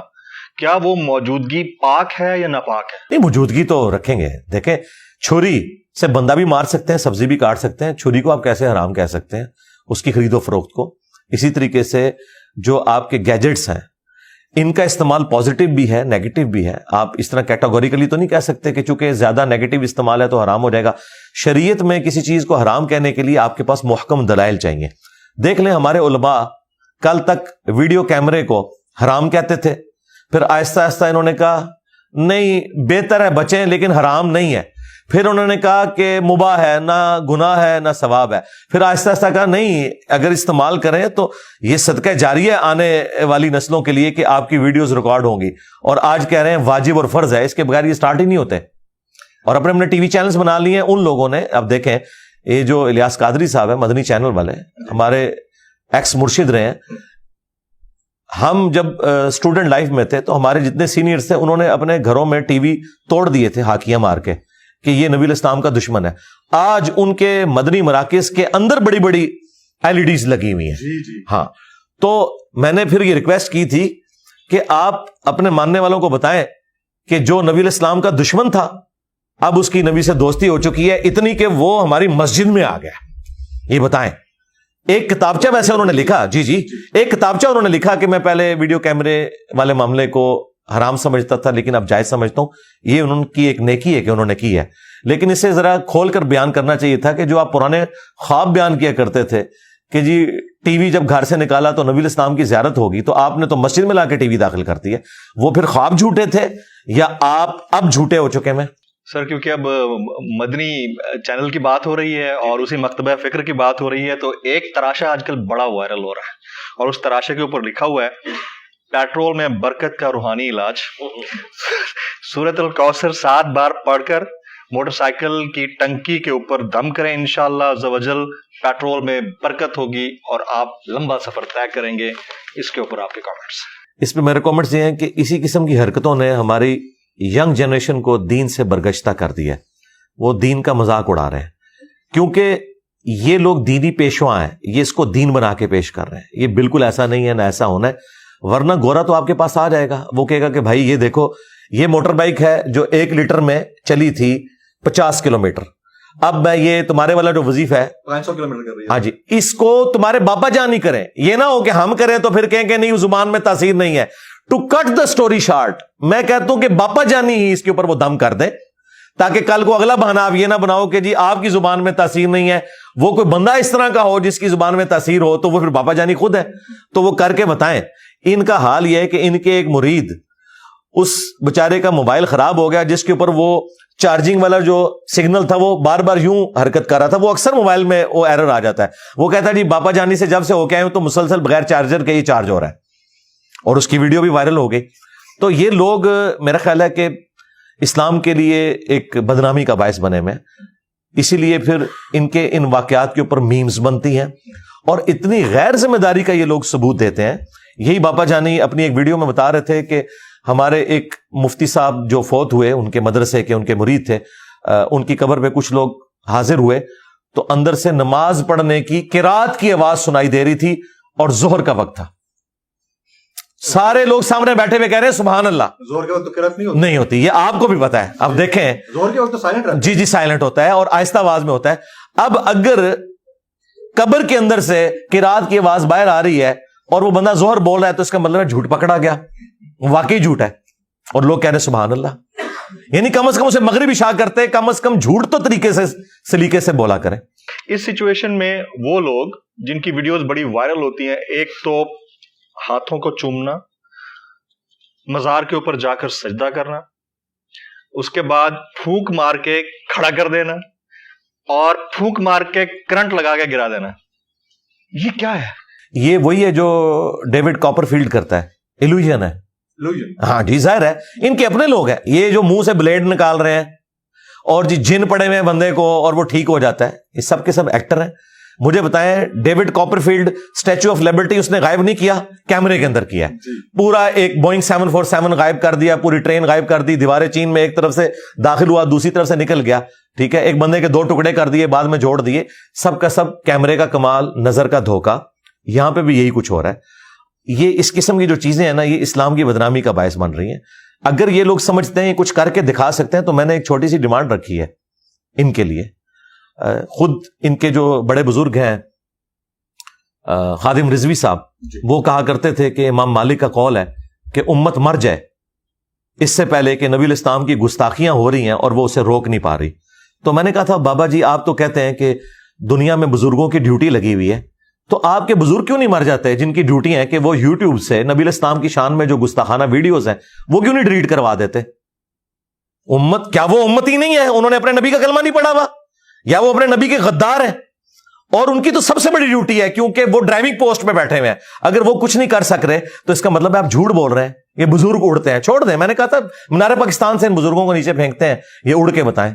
کیا وہ موجودگی پاک ہے یا ناپاک ہے؟ نہیں, موجودگی تو رکھیں گے. دیکھیں, چھری سے بندہ بھی مار سکتے ہیں, سبزی بھی کاٹ سکتے ہیں, چھری کو آپ کیسے حرام کہہ سکتے ہیں, اس کی خرید و فروخت کو. اسی طریقے سے جو آپ کے گیجٹس ہیں ان کا استعمال پازیٹیو بھی ہے, نیگیٹو بھی ہے. آپ اس طرح کیٹاگوریکلی تو نہیں کہہ سکتے کہ چونکہ زیادہ نیگیٹو استعمال ہے تو حرام ہو جائے گا. شریعت میں کسی چیز کو حرام کہنے کے لیے آپ کے پاس محکم دلائل چاہیے. دیکھ لیں ہمارے علماء کل تک ویڈیو کیمرے کو حرام کہتے تھے, پھر آہستہ آہستہ انہوں نے کہا نہیں بہتر ہے بچیں لیکن حرام نہیں ہے. پھر انہوں نے کہا کہ مباح ہے, نہ گناہ ہے نہ ثواب ہے. پھر آہستہ آہستہ کہا نہیں اگر استعمال کریں تو یہ صدقہ جاریہ آنے والی نسلوں کے لیے کہ آپ کی ویڈیوز ریکارڈ ہوں گی. اور آج کہہ رہے ہیں واجب اور فرض ہے, اس کے بغیر یہ سٹارٹ ہی نہیں ہوتے. اور اپنے ٹی وی چینلز بنا لیے ہیں ان لوگوں نے. اب دیکھیں یہ جو الیاس قادری صاحب ہیں مدنی چینل والے, ہمارے ایکس مرشد رہے ہیں. ہم جب اسٹوڈنٹ لائف میں تھے تو ہمارے جتنے سینئرز تھے انہوں نے اپنے گھروں میں ٹی وی توڑ دیے تھے ہاکیاں مار کے کہ یہ نبی الاسلام کا دشمن ہے. آج ان کے مدنی مراکز کے اندر بڑی بڑی LED لگی ہوئی ہیں. جی جی. ہاں, تو میں نے پھر یہ ریکویسٹ کی تھی کہ آپ اپنے ماننے والوں کو بتائیں کہ جو نبی الاسلام کا دشمن تھا اب اس کی نبی سے دوستی ہو چکی ہے اتنی کہ وہ ہماری مسجد میں آ گیا. یہ بتائیں. ایک کتابچہ ویسے انہوں نے لکھا, جی ایک کتابچہ انہوں نے لکھا کہ میں پہلے ویڈیو کیمرے والے معاملے کو حرام سمجھتا تھا لیکن اب جائز سمجھتا ہوں. یہ انہوں کی ایک نیکی ہے کہ انہوں نے کی ہے, لیکن اسے ذرا کھول کر بیان کرنا چاہیے تھا کہ جو آپ پرانے خواب بیان کیا کرتے تھے کہ جی ٹی وی جب گھر سے نکالا تو نبی الاسلام کی زیارت ہوگی, تو آپ نے تو مسجد میں لا کے ٹی وی داخل کر دی ہے. وہ پھر خواب جھوٹے تھے یا آپ اب جھوٹے ہو چکے میں؟ سر کیونکہ اب مدنی چینل کی بات ہو رہی ہے اور اسی مکتبہ فکر کی بات ہو رہی ہے تو ایک تراشا آج کل بڑا وائرل ہو رہا ہے اور اس تراشے کے اوپر لکھا ہوا ہے پیٹرول میں برکت کا روحانی علاج. سورۃ الکوثر 7 بار پڑھ کر موٹر سائیکل کی ٹنکی کے اوپر دم کریں, انشاءاللہ عز و جل پیٹرول میں برکت ہوگی اور آپ لمبا سفر طے کریں گے. اس کے اوپر آپ کے کامنٹس؟ اس پہ میرے کامنٹس یہ ہیں کہ اسی قسم کی حرکتوں نے ہماری ینگ جنریشن کو دین سے برگشتہ کر دیا ہے. وہ دین کا مذاق اڑا رہے ہیں کیونکہ یہ لوگ دینی پیشوا ہیں, یہ اس کو دین بنا کے پیش کر رہے ہیں. یہ بالکل ایسا نہیں ہے, نہ ایسا ہونا ہے, ورنہ گورا تو آپ کے پاس آ جائے گا, وہ کہے گا کہ بھائی یہ دیکھو یہ موٹر بائک ہے جو 1 لیٹر میں چلی تھی 50 کلومیٹر, اب میں یہ تمہارے والا جو وظیفہ ہے 500 کلومیٹر کر رہی ہے, ہاں جی, اس کو تمہارے بابا جان نہیں کریں. یہ نہ ہو کہ ہم کریں تو پھر کہیں کہ نہیں زبان میں تاثیر نہیں ہے. To cut the story short, میں کہتا ہوں کہ باپا جانی ہی اس کے اوپر وہ دم کر دیں, تاکہ کل کو اگلا بہانہ آپ یہ نہ بناؤ کہ جی آپ کی زبان میں تاثیر نہیں ہے. وہ کوئی بندہ اس طرح کا ہو جس کی زبان میں تاثیر ہو تو وہ پھر باپا جانی خود ہے, تو وہ کر کے بتائیں. ان کا حال یہ ہے کہ ان کے ایک مرید, اس بچارے کا موبائل خراب ہو گیا جس کے اوپر وہ چارجنگ والا جو سگنل تھا وہ بار بار یوں حرکت کر رہا تھا, وہ اکثر موبائل میں وہ ایرر آ جاتا ہے. وہ کہتا ہے جی باپا جانی سے جب سے ہو کے آئے تو مسلسل بغیر چارجر کے ہی چارج ہو رہا ہے, اور اس کی ویڈیو بھی وائرل ہو گئی. تو یہ لوگ میرا خیال ہے کہ اسلام کے لیے ایک بدنامی کا باعث بنے ہوئے ہیں, اسی لیے پھر ان واقعات کے اوپر میمز بنتی ہیں, اور اتنی غیر ذمہ داری کا یہ لوگ ثبوت دیتے ہیں. یہی باپا جانی اپنی ایک ویڈیو میں بتا رہے تھے کہ ہمارے ایک مفتی صاحب جو فوت ہوئے, ان کے مدرسے کے ان کے مرید تھے, ان کی قبر پہ کچھ لوگ حاضر ہوئے تو اندر سے نماز پڑھنے کی قرات کی آواز سنائی دے رہی تھی, اور ظہر کا وقت تھا. سارے لوگ سامنے بیٹھے ہوئے کہہ رہے ہیں سبحان اللہ. زور کے وقت تو قرات نہیں ہوتی, یہ آپ کو بھی پتا ہے, اب دیکھیں زور کے وقت تو سائلنٹ رہتا ہے. جی سائلنٹ ہوتا ہے اور آہستہ آواز میں ہوتا ہے. اب اگر قبر کے اندر سے قرات کی آواز باہر آ رہی ہے اور وہ بندہ ظہر بول رہا ہے تو اس کا مطلب ہے جھوٹ پکڑا گیا, واقعی جھوٹ ہے, اور لوگ کہہ رہے ہیں سبحان اللہ. یعنی کم از کم اسے مغرب عشاء کرتے, کم از کم جھوٹ تو طریقے سے سلیقے سے بولا کریں. اس سچویشن میں وہ لوگ جن کی ویڈیوز بڑی وائرل ہوتی ہیں, ایک تو ہاتھوں کو چومنا, مزار کے اوپر جا کر سجدہ کرنا, اس کے بعد پھونک مار کے کھڑا کر دینا, اور پھونک مار کے کرنٹ لگا کے گرا دینا. یہ کیا ہے؟ یہ وہی ہے جو ڈیوڈ کاپر فیلڈ کرتا ہے, ایلوژن ہے. ہاں جی ظاہر ہے, ان کے اپنے لوگ ہیں یہ جو منہ سے بلیڈ نکال رہے ہیں, اور جی جن پڑے ہوئے بندے کو اور وہ ٹھیک ہو جاتا ہے. یہ سب کے سب ایکٹر ہیں. مجھے بتائیں David Copperfield Statue of Liberty اس نے غائب نہیں کیا, کیمرے کے اندر کیا ہے. پورا ایک بوئنگ 747 غائب کر دیا, پوری ٹرین غائب کر دی, دیواریں چین میں ایک طرف سے داخل ہوا دوسری طرف سے نکل گیا, ٹھیک ہے, ایک بندے کے 2 ٹکڑے کر دیے بعد میں جوڑ دیے. سب کا سب کیمرے کا کمال, نظر کا دھوکہ. یہاں پہ بھی یہی کچھ ہو رہا ہے. یہ اس قسم کی جو چیزیں ہیں نا, یہ اسلام کی بدنامی کا باعث بن رہی ہیں. اگر یہ لوگ سمجھتے ہیں کچھ کر کے دکھا سکتے ہیں تو میں نے ایک چھوٹی سی ڈیمانڈ رکھی ہے ان کے لیے. خود ان کے جو بڑے بزرگ ہیں خادم رضوی صاحب, وہ کہا کرتے تھے کہ امام مالک کا قول ہے کہ امت مر جائے اس سے پہلے کہ نبی الاسلام کی گستاخیاں ہو رہی ہیں اور وہ اسے روک نہیں پا رہی. تو میں نے کہا تھا بابا جی آپ تو کہتے ہیں کہ دنیا میں بزرگوں کی ڈیوٹی لگی ہوئی ہے, تو آپ کے بزرگ کیوں نہیں مر جاتے جن کی ڈیوٹی ہے کہ وہ یوٹیوب سے نبی الاسلام کی شان میں جو گستاخانہ ویڈیوز ہیں وہ کیوں نہیں ڈیلیٹ کروا دیتے؟ امت کیا وہ امت ہی نہیں ہے؟ انہوں نے اپنے نبی کا کلمہ نہیں پڑھا ہوا, یا وہ اپنے نبی کے غدار ہیں؟ اور ان کی تو سب سے بڑی ڈیوٹی ہے کیونکہ وہ ڈرائیونگ پوسٹ پہ بیٹھے ہوئے ہیں. اگر وہ کچھ نہیں کر سک رہے تو اس کا مطلب ہے آپ جھوٹ بول رہے ہیں. یہ بزرگ اڑتے ہیں, چھوڑ دیں. میں نے کہا تھا مینار پاکستان سے ان بزرگوں کو نیچے پھینکتے ہیں, یہ اڑ کے بتائیں.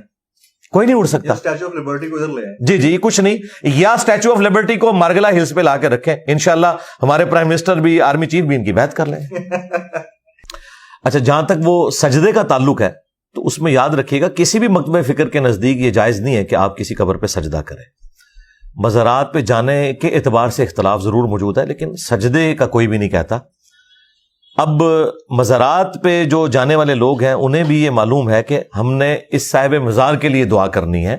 کوئی نہیں اڑ سکتا. اسٹیچو آف لبرٹی کو ادھر لے آئیں. جی جی کچھ نہیں, یا اسٹیچو آف لبرٹی کو مارگلا ہلز پہ لا کے رکھیں, انشاءاللہ ہمارے پرائم منسٹر بھی, آرمی چیف بھی ان کی بیعت کر لیں. اچھا جہاں تک وہ سجدے کا تعلق ہے تو اس میں یاد رکھیے گا کسی بھی مکتبہ فکر کے نزدیک یہ جائز نہیں ہے کہ آپ کسی قبر پہ سجدہ کریں. مزارات پہ جانے کے اعتبار سے اختلاف ضرور موجود ہے, لیکن سجدے کا کوئی بھی نہیں کہتا. اب مزارات پہ جو جانے والے لوگ ہیں انہیں بھی یہ معلوم ہے کہ ہم نے اس صاحب مزار کے لیے دعا کرنی ہے,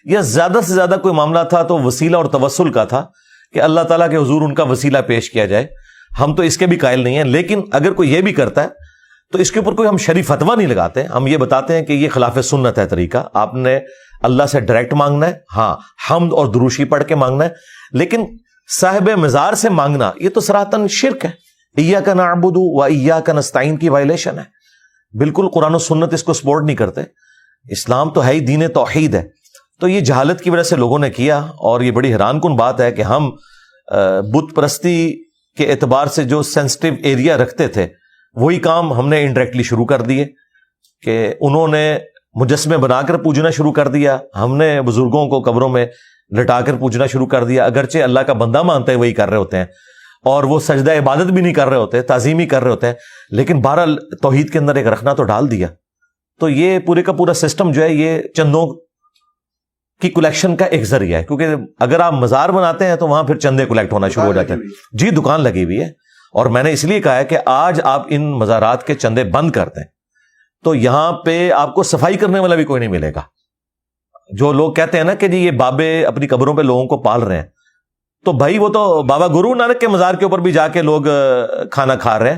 یا زیادہ سے زیادہ کوئی معاملہ تھا تو وسیلہ اور توسل کا تھا کہ اللہ تعالیٰ کے حضور ان کا وسیلہ پیش کیا جائے. ہم تو اس کے بھی قائل نہیں ہیں, لیکن اگر کوئی یہ بھی کرتا ہے تو اس کے اوپر کوئی ہم شرعی فتویٰ نہیں لگاتے. ہم یہ بتاتے ہیں کہ یہ خلاف سنت ہے طریقہ. آپ نے اللہ سے ڈائریکٹ مانگنا ہے, ہاں حمد اور دروشی پڑھ کے مانگنا ہے, لیکن صاحب مزار سے مانگنا یہ تو صراحتاً شرک ہے. ایاک نعبد و ایاک نستعین کی وائلیشن ہے. بالکل قرآن و سنت اس کو سپورٹ نہیں کرتے. اسلام تو ہے ہی دین توحید ہے. تو یہ جہالت کی وجہ سے لوگوں نے کیا, اور یہ بڑی حیران کن بات ہے کہ ہم بت پرستی کے اعتبار سے جو سینسٹیو ایریا رکھتے تھے وہی کام ہم نے انڈائریکٹلی شروع کر دیے, کہ انہوں نے مجسمے بنا کر پوجنا شروع کر دیا, ہم نے بزرگوں کو قبروں میں لٹا کر پوجنا شروع کر دیا. اگرچہ اللہ کا بندہ مانتے ہیں وہی کر رہے ہوتے ہیں, اور وہ سجدہ عبادت بھی نہیں کر رہے ہوتے, تعظیم ہی کر رہے ہوتے ہیں, لیکن بہرحال توحید کے اندر ایک رکھنا تو ڈال دیا. تو یہ پورے کا پورا سسٹم جو ہے یہ چندوں کی کلیکشن کا ایک ذریعہ ہے, کیونکہ اگر آپ مزار بناتے ہیں تو وہاں پھر چندے کلیکٹ ہونا شروع ہو جاتے ہیں. جی دکان لگی ہوئی ہے, اور میں نے اس لیے کہا ہے کہ آج آپ ان مزارات کے چندے بند کر دیں تو یہاں پہ آپ کو صفائی کرنے والا بھی کوئی نہیں ملے گا. جو لوگ کہتے ہیں نا کہ جی یہ بابے اپنی قبروں پہ لوگوں کو پال رہے ہیں, تو بھائی وہ تو بابا گرو نانک کے مزار کے اوپر بھی جا کے لوگ کھانا کھا رہے ہیں.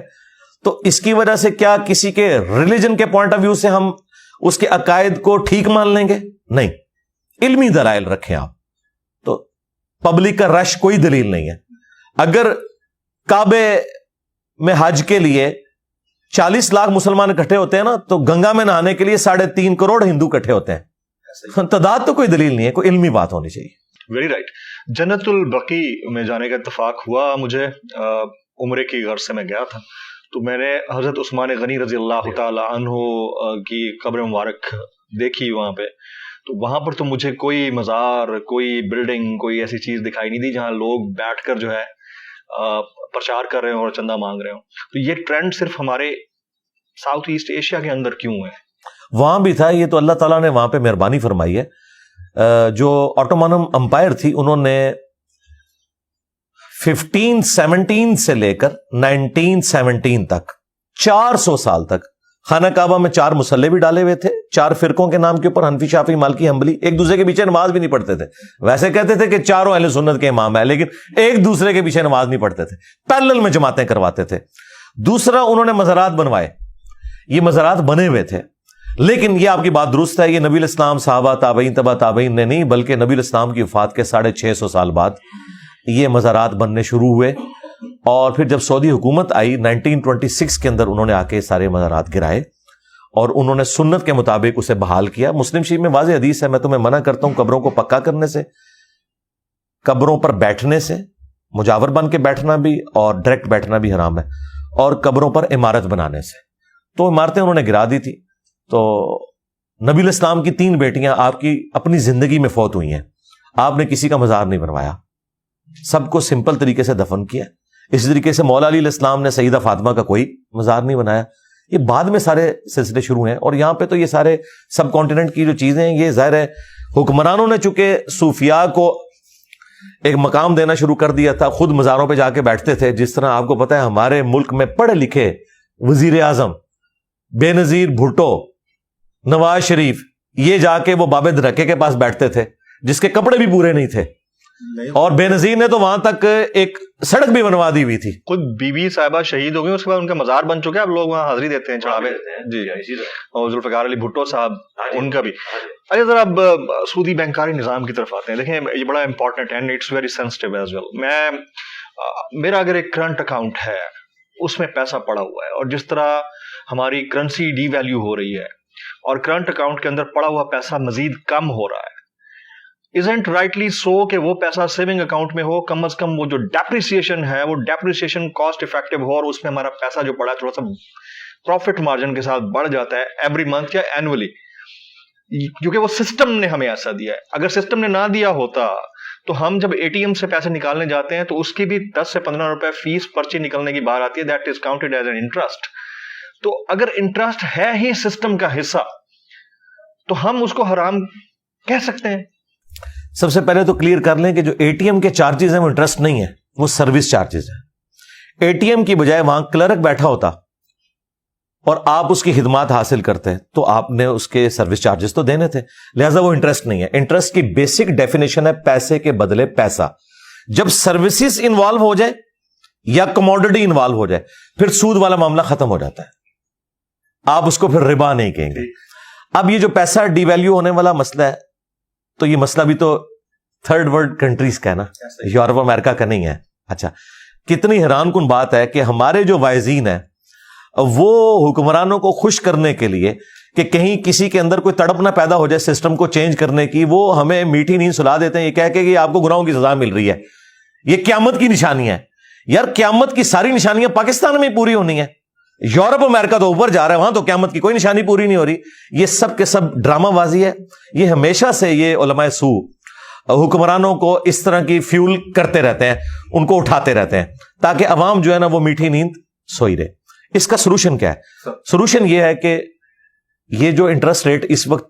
تو اس کی وجہ سے کیا کسی کے ریلیجن کے پوائنٹ آف ویو سے ہم اس کے عقائد کو ٹھیک مان لیں گے؟ نہیں, علمی دلائل رکھیں آپ. تو پبلک کا رش کوئی دلیل نہیں ہے. اگر کعبے میں حج کے لیے 40 لاکھ مسلمان اکٹھے ہوتے ہیں نا, تو گنگا میں نہانے کے لیے 3.5 کروڑ ہندو اکٹھے ہوتے ہیں. تعداد تو کوئی دلیل نہیں ہے, کوئی علمی بات ہونی چاہیے. Very right. جنت البقیع میں جانے کا اتفاق ہوا مجھے, عمرے کی غرض سے میں گیا تھا, تو میں نے حضرت عثمان غنی رضی اللہ تعالی عنہ کی قبر مبارک دیکھی وہاں پہ. تو وہاں پر تو مجھے کوئی مزار, کوئی بلڈنگ, کوئی ایسی چیز دکھائی نہیں دی جہاں لوگ بیٹھ کر جو ہے پرچار کر رہے ہوں اور چندہ مانگ رہے ہوں. تو یہ ٹرینڈ صرف ہمارے ساؤتھ ایسٹ ایشیا کے اندر کیوں ہے؟ وہاں بھی تھا, یہ تو اللہ تعالیٰ نے وہاں پہ مہربانی فرمائی ہے. جو آٹومانم امپائر تھی انہوں نے 1517 سے لے کر 1917 تک 400 سال تک خانہ کعبہ میں 4 مصلے بھی ڈالے ہوئے تھے, 4 فرقوں کے نام کے اوپر, حنفی, شافعی, مالکی, حنبلی. ایک دوسرے کے پیچھے نماز بھی نہیں پڑھتے تھے. ویسے کہتے تھے کہ چاروں اہل سنت کے امام ہیں, لیکن ایک دوسرے کے پیچھے نماز نہیں پڑھتے تھے, پیرلل میں جماعتیں کرواتے تھے. دوسرا انہوں نے مزارات بنوائے. یہ مزارات بنے ہوئے تھے, لیکن یہ آپ کی بات درست ہے, یہ نبی الاسلام, صحابہ, تابعین, تبع تابعین نے نہیں, بلکہ نبی الاسلام کی وفات کے 650 سال بعد یہ مزارات بننے شروع ہوئے. اور پھر جب سعودی حکومت آئی 1926 کے اندر, انہوں نے آ کے سارے مزارات گرائے اور انہوں نے سنت کے مطابق اسے بحال کیا. مسلم شریف میں واضح حدیث ہے, میں تمہیں منع کرتا ہوں قبروں کو پکا کرنے سے, قبروں پر بیٹھنے سے, مجاور بن کے بیٹھنا بھی اور ڈائریکٹ بیٹھنا بھی حرام ہے, اور قبروں پر عمارت بنانے سے. تو عمارتیں انہوں نے گرا دی تھی. تو نبی الاسلام کی 3 بیٹیاں آپ کی اپنی زندگی میں فوت ہوئی ہیں, آپ نے کسی کا مزار نہیں بنوایا, سب کو سمپل طریقے سے دفن کیا. اسی طریقے سے مولا علی علیہ السلام نے سیدہ فاطمہ کا کوئی مزار نہیں بنایا. یہ بعد میں سارے سلسلے شروع ہیں, اور یہاں پہ تو یہ سارے سب کانٹیننٹ کی جو چیزیں ہیں, یہ ظاہر ہے حکمرانوں نے چونکہ صوفیاء کو ایک مقام دینا شروع کر دیا تھا, خود مزاروں پہ جا کے بیٹھتے تھے. جس طرح آپ کو پتہ ہے ہمارے ملک میں پڑھے لکھے وزیر اعظم بے نظیر بھٹو, نواز شریف, یہ جا کے وہ بابے درکے کے پاس بیٹھتے تھے جس کے کپڑے بھی پورے نہیں تھے, اور بے نظیر نے تو وہاں تک ایک سڑک بھی بنوا دی ہوئی تھی. خود بی بی صاحبہ شہید ہو گئی, اس کے بعد ان کا مزار بن چکا ہے, اب لوگ وہاں حاضری دیتے ہیں, چڑھاوے. جی, اور ذوالفقار علی بھٹو صاحب, ان کا بھی. اچھا ذرا اب سودی بینکاری نظام کی طرف آتے ہیں. دیکھیں یہ بڑا امپورٹنٹ ہے, and it's very sensitive as well. میرا اگر ایک کرنٹ اکاؤنٹ ہے, اس میں پیسہ پڑا ہوا ہے, اور جس طرح ہماری کرنسی ڈی ویلیو ہو رہی ہے اور کرنٹ اکاؤنٹ کے اندر پڑا ہوا پیسہ مزید کم ہو رہا ہے, isn't rightly so کہ وہ پیسہ سیونگ اکاؤنٹ میں ہو, کم از کم وہ جو ڈیپریسیشن ہے وہ ڈیپریسیشن کاسٹ افیکٹو ہو, اور اس میں ہمارا پیسہ جو پڑا ہے تھوڑا سا پروفٹ مارجن کے ساتھ بڑھ جاتا ہے ایوری منتھ یا اینولی, کیونکہ وہ سسٹم نے ہمیں ایسا دیا ہے. اگر سسٹم نے نہ دیا ہوتا تو ہم جب اے ٹی ایم سے پیسے نکالنے جاتے ہیں تو اس کی بھی 10 سے 15 روپے فیس پرچی نکلنے کی بات آتی ہے, that is counted as an interest. تو اگر انٹرسٹ ہے ہی سسٹم کا حصہ تو ہم اس کو حرام کہہ سکتے ہیں؟ سب سے پہلے تو کلیئر کر لیں کہ جو اے ٹی ایم کے چارجز ہیں وہ انٹرسٹ نہیں ہے, وہ سروس چارجز ہیں. اے ٹی ایم کی بجائے وہاں کلرک بیٹھا ہوتا اور آپ اس کی خدمات حاصل کرتے تو آپ نے اس کے سروس چارجز تو دینے تھے, لہذا وہ انٹرسٹ نہیں ہے. انٹرسٹ کی بیسک ڈیفینیشن ہے پیسے کے بدلے پیسہ. جب سروسز انوالو ہو جائے یا کموڈٹی انوالو ہو جائے پھر سود والا معاملہ ختم ہو جاتا ہے, آپ اس کو پھر ربا نہیں کہیں گے. اب یہ جو پیسہ ڈی ویلیو ہونے والا مسئلہ ہے, تو یہ مسئلہ بھی تو تھرڈ ورلڈ کنٹریز کا ہے نا, یورپ امریکہ کا نہیں ہے. اچھا, کتنی حیران کن بات ہے کہ ہمارے جو وائزین ہیں وہ حکمرانوں کو خوش کرنے کے لیے کہ کہیں کسی کے اندر کوئی تڑپ نہ پیدا ہو جائے سسٹم کو چینج کرنے کی, وہ ہمیں میٹھی نیند سلا دیتے ہیں یہ کہہ کے کہ آپ کو گناہوں کی سزا مل رہی ہے. یہ قیامت کی نشانی ہے یار, قیامت کی ساری نشانیاں پاکستان میں پوری ہونی ہے. یورپ امریکہ تو اوپر جا رہا ہے, وہاں تو قیامت کی کوئی نشانی پوری نہیں ہو رہی. یہ سب کے سب ڈرامہ بازی ہے. یہ ہمیشہ سے یہ علماء سو حکمرانوں کو اس طرح کی فیول کرتے رہتے ہیں, ان کو اٹھاتے رہتے ہیں تاکہ عوام جو ہے نا وہ میٹھی نیند سوئی رہے. اس کا سولوشن کیا ہے؟ سولوشن یہ ہے کہ یہ جو انٹرسٹ ریٹ اس وقت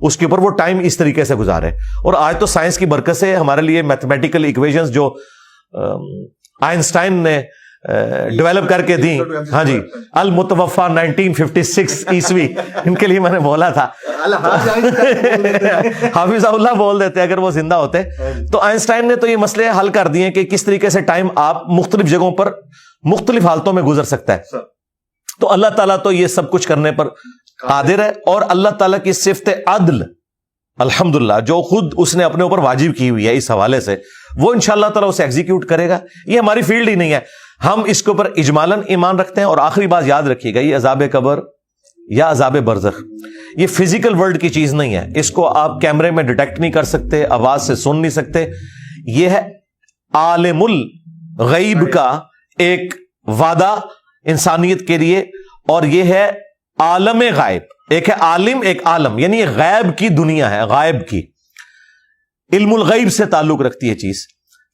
اس کے اوپر وہ ٹائم اس طریقے سے گزارے. اور آج تو سائنس کی برکت سے ہمارے لیے میتھمیٹیکل ایکویشنز جو آئنسٹائن نے ڈیولپ کر کے دی, ہاں جی, المتوفا 1956 عیسوی, ان کے لیے میں نے بولا تھا حافظ اللہ بول دیتے اگر وہ زندہ ہوتے. تو آئنسٹائن نے تو یہ مسئلے حل کر دیے کہ کس طریقے سے ٹائم آپ مختلف جگہوں پر مختلف حالتوں میں گزر سکتا ہے. تو اللہ تعالیٰ تو یہ سب کچھ کرنے پر قادر ہے, اور اللہ تعالیٰ کی صفت عدل الحمدللہ جو خود اس نے اپنے اوپر واجب کی ہوئی ہے اس حوالے سے, وہ انشاءاللہ تعالیٰ اسے ایگزیکیوٹ کرے گا. یہ ہماری فیلڈ ہی نہیں ہے, ہم اس کے اوپر اجمالاً ایمان رکھتے ہیں. اور آخری بات یاد رکھیے گا, یہ عذاب قبر یا عذاب برزخ یہ فزیکل ورلڈ کی چیز نہیں ہے. اس کو آپ کیمرے میں ڈیٹیکٹ نہیں کر سکتے, آواز سے سن نہیں سکتے. یہ ہے عالم الغیب کا ایک وعدہ انسانیت کے لیے, اور یہ ہے عالم غائب. ایک ہے عالم, ایک عالم, یعنی یہ غیب کی دنیا ہے, غائب کی, علم الغیب سے تعلق رکھتی ہے چیز.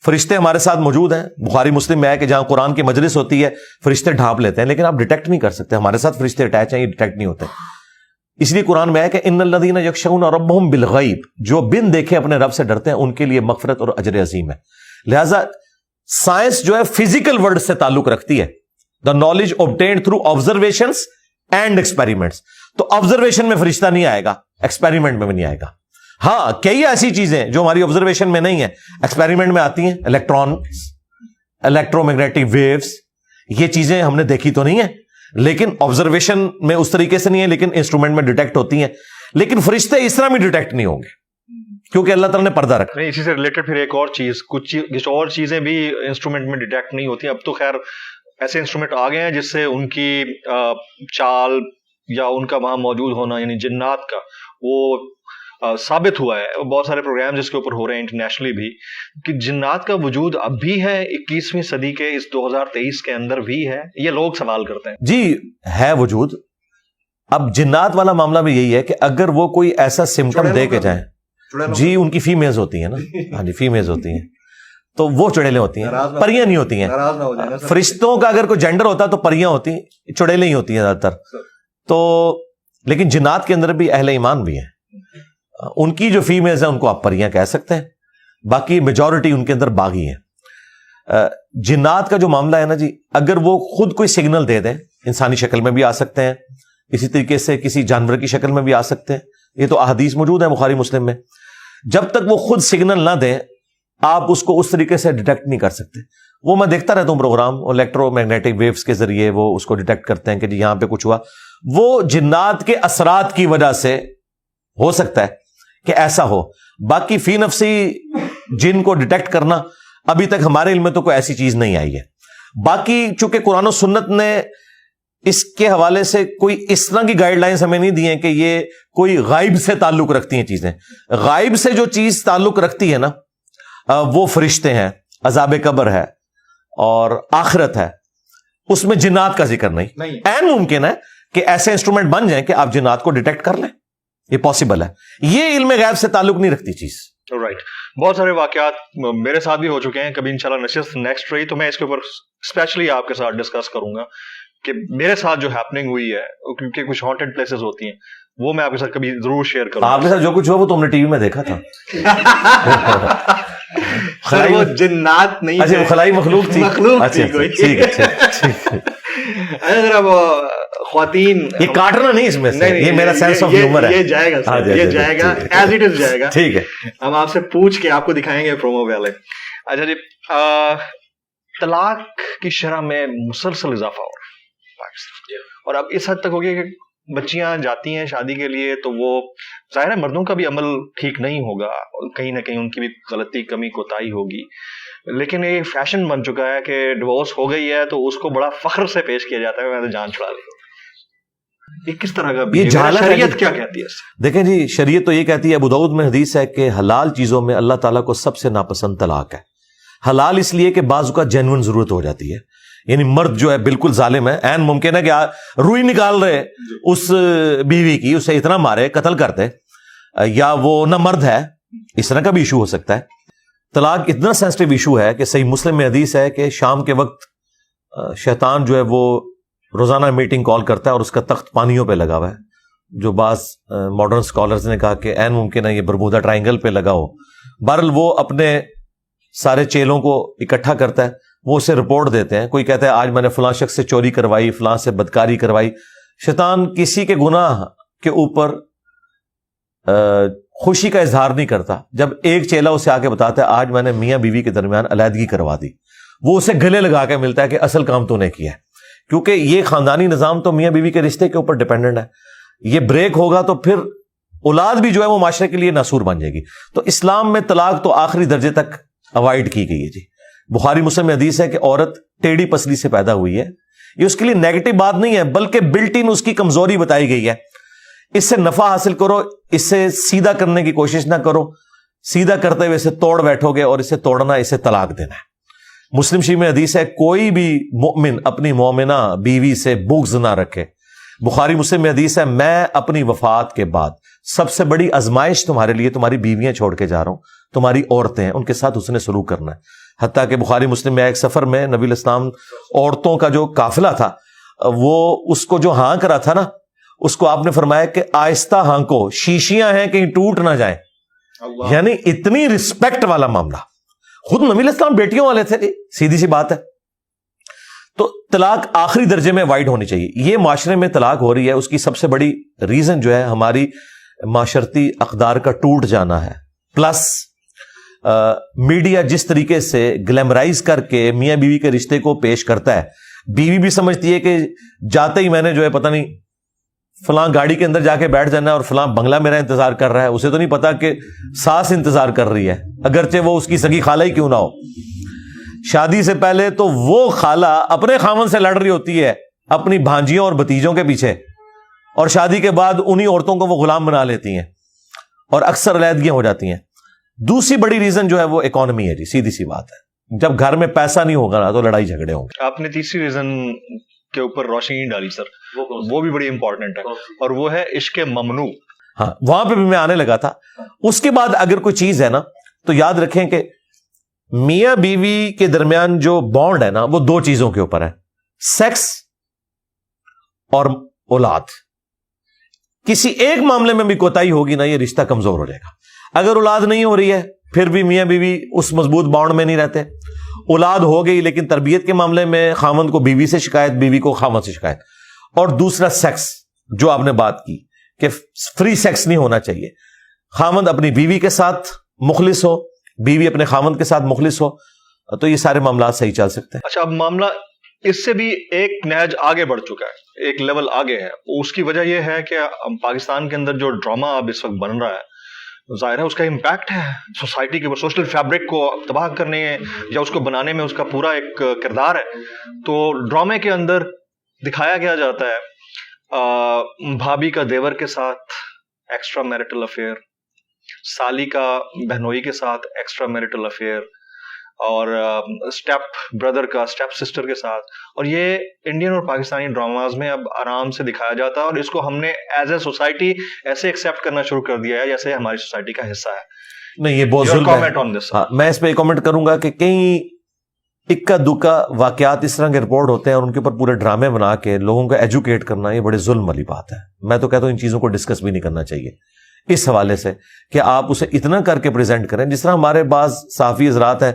فرشتے ہمارے ساتھ موجود ہیں, بخاری مسلم میں ہے کہ جہاں قرآن کی مجلس ہوتی ہے فرشتے ڈھانپ لیتے ہیں, لیکن آپ ڈیٹیکٹ نہیں کر سکتے. ہمارے ساتھ فرشتے اٹیچ ہیں, یہ ڈیٹیکٹ نہیں ہوتے. اس لیے قرآن میں ہے کہ ان الذین یخشون ربهم بالغیب, جو بن دیکھے اپنے رب سے ڈرتے ہیں, ان کے لیے مغفرت اور اجر عظیم ہے. لہذا سائنس جو ہے فزیکل ورلڈ سے تعلق رکھتی ہے. The knowledge obtained through observations and experiments. تو آبزرویشن میں فرشتہ نہیں آئے گا, ایکسپیریمنٹ میں بھی نہیں آئے گا. ہاں کئی ایسی چیزیں جو ہماری آبزرویشن میں نہیں ہے ایکسپیریمنٹ میں آتی ہیں. الیکٹرانس, الیکٹرو میگنیٹک ویوز, یہ چیزیں ہم نے دیکھی تو نہیں ہے, لیکن آبزرویشن میں اس طریقے سے نہیں ہے, لیکن انسٹرومنٹ میں ڈیٹیکٹ ہوتی ہیں. لیکن فرشتے اس طرح بھی ڈیٹیکٹ نہیں ہوں گے کیونکہ اللہ تعالیٰ نے پردہ رکھا. نہیں, اسی سے ریلیٹڈ پھر ایک اور چیز, کچھ اور چیزیں بھی انسٹرومنٹ میں ڈیٹیکٹ نہیں ہوتی. اب تو خیر ایسے انسٹرومنٹ آ گئے ہیں جس سے ان کی چال یا ان کا وہاں موجود ہونا, یعنی جنات کا, وہ ثابت ہوا ہے. بہت سارے پروگرام جس کے اوپر ہو رہے ہیں انٹرنیشنلی بھی, کہ جنات کا وجود اب بھی ہے 21ویں صدی کے اس 2023 کے اندر بھی ہے. یہ لوگ سوال کرتے ہیں. جی ہے وجود. اب جنات والا معاملہ بھی یہی ہے کہ اگر وہ کوئی ایسا سمٹم دے کے جائیں, جی ان کی فیمیلز ہوتی ہیں نا, ہاں جی فیمیلز ہوتی ہیں, تو وہ چڑیلیں ہوتی ہیں, پریاں نہیں ہوتی ہیں. فرشتوں کا اگر کوئی جینڈر ہوتا تو پریاں ہوتی, چڑیلیں ہی ہوتی ہیں زیادہ تر. تو لیکن جنات کے اندر بھی اہل ایمان بھی ہیں, ان کی جو فیمیلز ہیں ان کو آپ پریاں کہہ سکتے ہیں, باقی میجورٹی ان کے اندر باغی ہیں. جنات کا جو معاملہ ہے نا جی, اگر وہ خود کوئی سگنل دے دیں, انسانی شکل میں بھی آ سکتے ہیں, اسی طریقے سے کسی جانور کی شکل میں بھی آ سکتے ہیں. یہ تو احادیث موجود ہیں بخاری مسلم میں. جب تک وہ خود سگنل نہ دیں آپ اس کو اس طریقے سے ڈیٹیکٹ نہیں کر سکتے. وہ میں دیکھتا رہتا ہوں پروگرام, الیکٹرو میگنیٹک ویوز کے ذریعے وہ اس کو ڈیٹیکٹ کرتے ہیں کہ جی یہاں پہ کچھ ہوا. وہ جنات کے اثرات کی وجہ سے ہو سکتا ہے کہ ایسا ہو. باقی فی نفسی جن کو ڈیٹیکٹ کرنا ابھی تک ہمارے علم میں تو کوئی ایسی چیز نہیں آئی ہے. باقی چونکہ قرآن و سنت نے اس کے حوالے سے کوئی اس طرح کی گائیڈ لائنز ہمیں نہیں دی ہیں کہ یہ کوئی غائب سے تعلق رکھتی ہیں چیزیں. غائب سے جو چیز تعلق رکھتی ہے نا وہ فرشتے ہیں, عذاب قبر ہے اور آخرت ہے. اس میں جنات کا ذکر نہیں. عین ممکن ہے کہ ایسے انسٹرومنٹ بن جائیں کہ آپ جنات کو ڈیٹیکٹ کر لیں, یہ پاسبل ہے. یہ علم غیب سے تعلق نہیں رکھتی چیز. رائٹ. بہت سارے واقعات میرے ساتھ بھی ہو چکے ہیں. کبھی انشاءاللہ نشست نیکسٹ رہی تو میں اس کے اوپر اسپیشلی آپ کے ساتھ ڈسکس کروں گا کہ میرے ساتھ جو ہیپننگ ہوئی ہے, کیونکہ کچھ ہانٹڈ پلیسز ہوتی ہیں, وہ میں آپ کے ساتھ کبھی ضرور شیئر کروں. آپ کے ساتھ جو کچھ ہوا وہ تو ہم نے ٹی وی میں دیکھا تھا. وہ جنات نہیں, اچھا خلائی مخلوق تھی. ٹھیک ہے. اب خواتین, یہ کاٹنا نہیں اس میں سے, یہ میرا سینس آف ہیومر ہے. یہ جائے گا, یہ جائے گا ایز اٹ از جائے گا. ٹھیک ہے, ہم آپ سے پوچھ کے آپ کو دکھائیں گے پرومو والے. اچھا جی, طلاق کی شرح میں مسلسل اضافہ ہو رہا ہے پاکستان, اور اب اس حد تک ہو گیا کہ بچیاں جاتی ہیں شادی کے لیے تو وہ ظاہر ہے مردوں کا بھی عمل ٹھیک نہیں ہوگا, کہیں نہ کہیں ان کی بھی غلطی کمی کوتاہی ہوگی, لیکن یہ فیشن بن چکا ہے کہ ڈیورس ہو گئی ہے تو اس کو بڑا فخر سے پیش کیا جاتا ہے, میں نے جان چھڑا لی. یہ کس طرح کا, یہ شریعت کیا کہتی ہے اس سے؟ دیکھیں جی, شریعت تو یہ کہتی ہے, ابو داؤد میں حدیث ہے کہ حلال چیزوں میں اللہ تعالیٰ کو سب سے ناپسند طلاق ہے. حلال اس لیے کہ بعض اوقات جینوئن ضرورت ہو جاتی ہے, یعنی مرد جو ہے بالکل ظالم ہے, عین ممکن ہے کہ روئی نکال رہے اس بیوی کی, اسے اتنا مارے قتل کرتے, یا وہ نہ مرد ہے, اس طرح کا بھی ایشو ہو سکتا ہے. طلاق اتنا سینسٹیو ایشو ہے کہ صحیح مسلم میں حدیث ہے کہ شام کے وقت شیطان جو ہے وہ روزانہ میٹنگ کال کرتا ہے اور اس کا تخت پانیوں پہ لگا ہوا ہے, جو بعض ماڈرن اسکالرز نے کہا کہ عین ممکن ہے یہ برمودا ٹرائنگل پہ لگا ہو. بہرحال وہ اپنے سارے چیلوں کو اکٹھا کرتا ہے, وہ اسے رپورٹ دیتے ہیں. کوئی کہتا ہے آج میں نے فلاں شخص سے چوری کروائی, فلاں سے بدکاری کروائی. شیطان کسی کے گناہ کے اوپر خوشی کا اظہار نہیں کرتا. جب ایک چیلا اسے آ کے بتاتا ہے آج میں نے میاں بیوی کے درمیان علیحدگی کروا دی, وہ اسے گلے لگا کے ملتا ہے کہ اصل کام تو نے کیا ہے, کیونکہ یہ خاندانی نظام تو میاں بیوی کے رشتے کے اوپر ڈیپینڈنٹ ہے. یہ بریک ہوگا تو پھر اولاد بھی جو ہے وہ معاشرے کے لیے ناسور بن جائے گی. تو اسلام میں طلاق تو آخری درجے تک اوائڈ کی گئی ہے. جی بخاری مسلم میں حدیث ہے کہ عورت ٹیڑھی پسلی سے پیدا ہوئی ہے. یہ اس کے لیے نیگیٹو بات نہیں ہے, بلکہ بلٹ ان اس کی کمزوری بتائی گئی ہے. اس سے نفع حاصل کرو, اس سے سیدھا کرنے کی کوشش نہ کرو. سیدھا کرتے ہوئے اسے توڑ بیٹھو گے اور اسے توڑنا, اسے طلاق دینا ہے. مسلم شریف میں حدیث ہے کوئی بھی مومن اپنی مومنہ بیوی سے بغض نہ رکھے. بخاری مسلم میں حدیث ہے میں اپنی وفات کے بعد سب سے بڑی آزمائش تمہارے لیے تمہاری بیویاں چھوڑ کے جا رہا ہوں, تمہاری عورتیں ہیں, ان کے ساتھ حسن سلوک کرنا ہے. حتیٰ کہ بخاری مسلم میں ایک سفر میں نبی الاسلام عورتوں کا جو قافلہ تھا وہ اس کو جو ہانک رہا تھا نا, اس کو آپ نے فرمایا کہ آہستہ ہانکو, شیشیاں ہیں کہیں ٹوٹ نہ جائیں. یعنی اتنی رسپیکٹ والا معاملہ. خود نبی الاسلام بیٹیوں والے تھے. سیدھی سی بات ہے. تو طلاق آخری درجے میں وائڈ ہونی چاہیے. یہ معاشرے میں طلاق ہو رہی ہے, اس کی سب سے بڑی ریزن جو ہے ہماری معاشرتی اقدار کا ٹوٹ جانا ہے, پلس میڈیا جس طریقے سے گلیمرائز کر کے میاں بیوی کے رشتے کو پیش کرتا ہے. بیوی بھی سمجھتی ہے کہ جاتے ہی میں نے جو ہے پتہ نہیں فلاں گاڑی کے اندر جا کے بیٹھ جانا ہے اور فلاں بنگلہ میرا انتظار کر رہا ہے. اسے تو نہیں پتا کہ ساس انتظار کر رہی ہے, اگرچہ وہ اس کی سگی خالہ ہی کیوں نہ ہو. شادی سے پہلے تو وہ خالہ اپنے خاوند سے لڑ رہی ہوتی ہے اپنی بھانجیوں اور بھتیجوں کے پیچھے, اور شادی کے بعد انہی عورتوں کو وہ غلام بنا لیتی ہیں اور اکثر علیحدگیاں ہو جاتی ہیں. دوسری بڑی ریزن جو ہے وہ اکانومی ہے. جی سیدھی سی بات ہے, جب گھر میں پیسہ نہیں ہوگا نا تو لڑائی جھگڑے ہوں گے. آپ نے تیسری ریزن کے اوپر روشنی ڈالی سر, وہ بھی بڑی امپورٹنٹ ہے, اور وہ ہے عشق ممنوع. ہاں وہاں پہ بھی میں آنے لگا تھا. اس کے بعد اگر کوئی چیز ہے نا تو یاد رکھیں کہ میاں بیوی کے درمیان جو بانڈ ہے نا وہ دو چیزوں کے اوپر ہے, سیکس اور اولاد. کسی ایک معاملے میں بھی کوتاہی ہوگی نا یہ رشتہ کمزور ہو جائے گا. اگر اولاد نہیں ہو رہی ہے پھر بھی میاں بیوی اس مضبوط بانڈ میں نہیں رہتے. اولاد ہو گئی لیکن تربیت کے معاملے میں خامند کو بیوی سے شکایت, بیوی کو خامند سے شکایت. اور دوسرا سیکس, جو آپ نے بات کی کہ فری سیکس نہیں ہونا چاہیے. خامند اپنی بیوی کے ساتھ مخلص ہو, بیوی اپنے خامند کے ساتھ مخلص ہو, تو یہ سارے معاملات صحیح چل سکتے ہیں. اچھا, اب معاملہ اس سے بھی ایک نہج آگے بڑھ چکا ہے, ایک لیول آگے ہے. اس کی وجہ یہ ہے کہ پاکستان کے اندر جو ڈرامہ اب اس وقت بن رہا ہے, ظاہر ہے اس کا امپیکٹ ہے سوسائٹی کے اوپر, سوشل فیبرک کو تباہ کرنے یا اس کو بنانے میں اس کا پورا ایک کردار ہے. تو ڈرامے کے اندر دکھایا گیا جاتا ہے بھابھی کا دیور کے ساتھ ایکسٹرا میرٹل افیئر, سالی کا بہنوئی کے ساتھ ایکسٹرا میرٹل افیئر, اور اسٹیپ بردر کا اسٹیپ سسٹر کے ساتھ. اور یہ انڈین اور پاکستانی ڈراماز میں اب آرام سے دکھایا جاتا ہے, اور اس کو ہم نے ایز اے سوسائٹی ایسے ایکسیپٹ کرنا شروع کر دیا ہے جیسے ہماری سوسائٹی کا حصہ ہے. نہیں یہ بہت ظلم ہے. میں اس پہ کامنٹ کروں گا کہ کئی اکا دکا واقعات اس طرح کے رپورٹ ہوتے ہیں اور ان کے اوپر پورے ڈرامے بنا کے لوگوں کو ایجوکیٹ کرنا, یہ بڑے ظلم والی بات ہے. میں تو کہتا ہوں ان چیزوں کو ڈسکس بھی نہیں کرنا چاہیے اس حوالے سے کہ آپ اسے اتنا کر کے پریزنٹ کریں. جس طرح ہمارے بعض صحافی حضرات ہیں,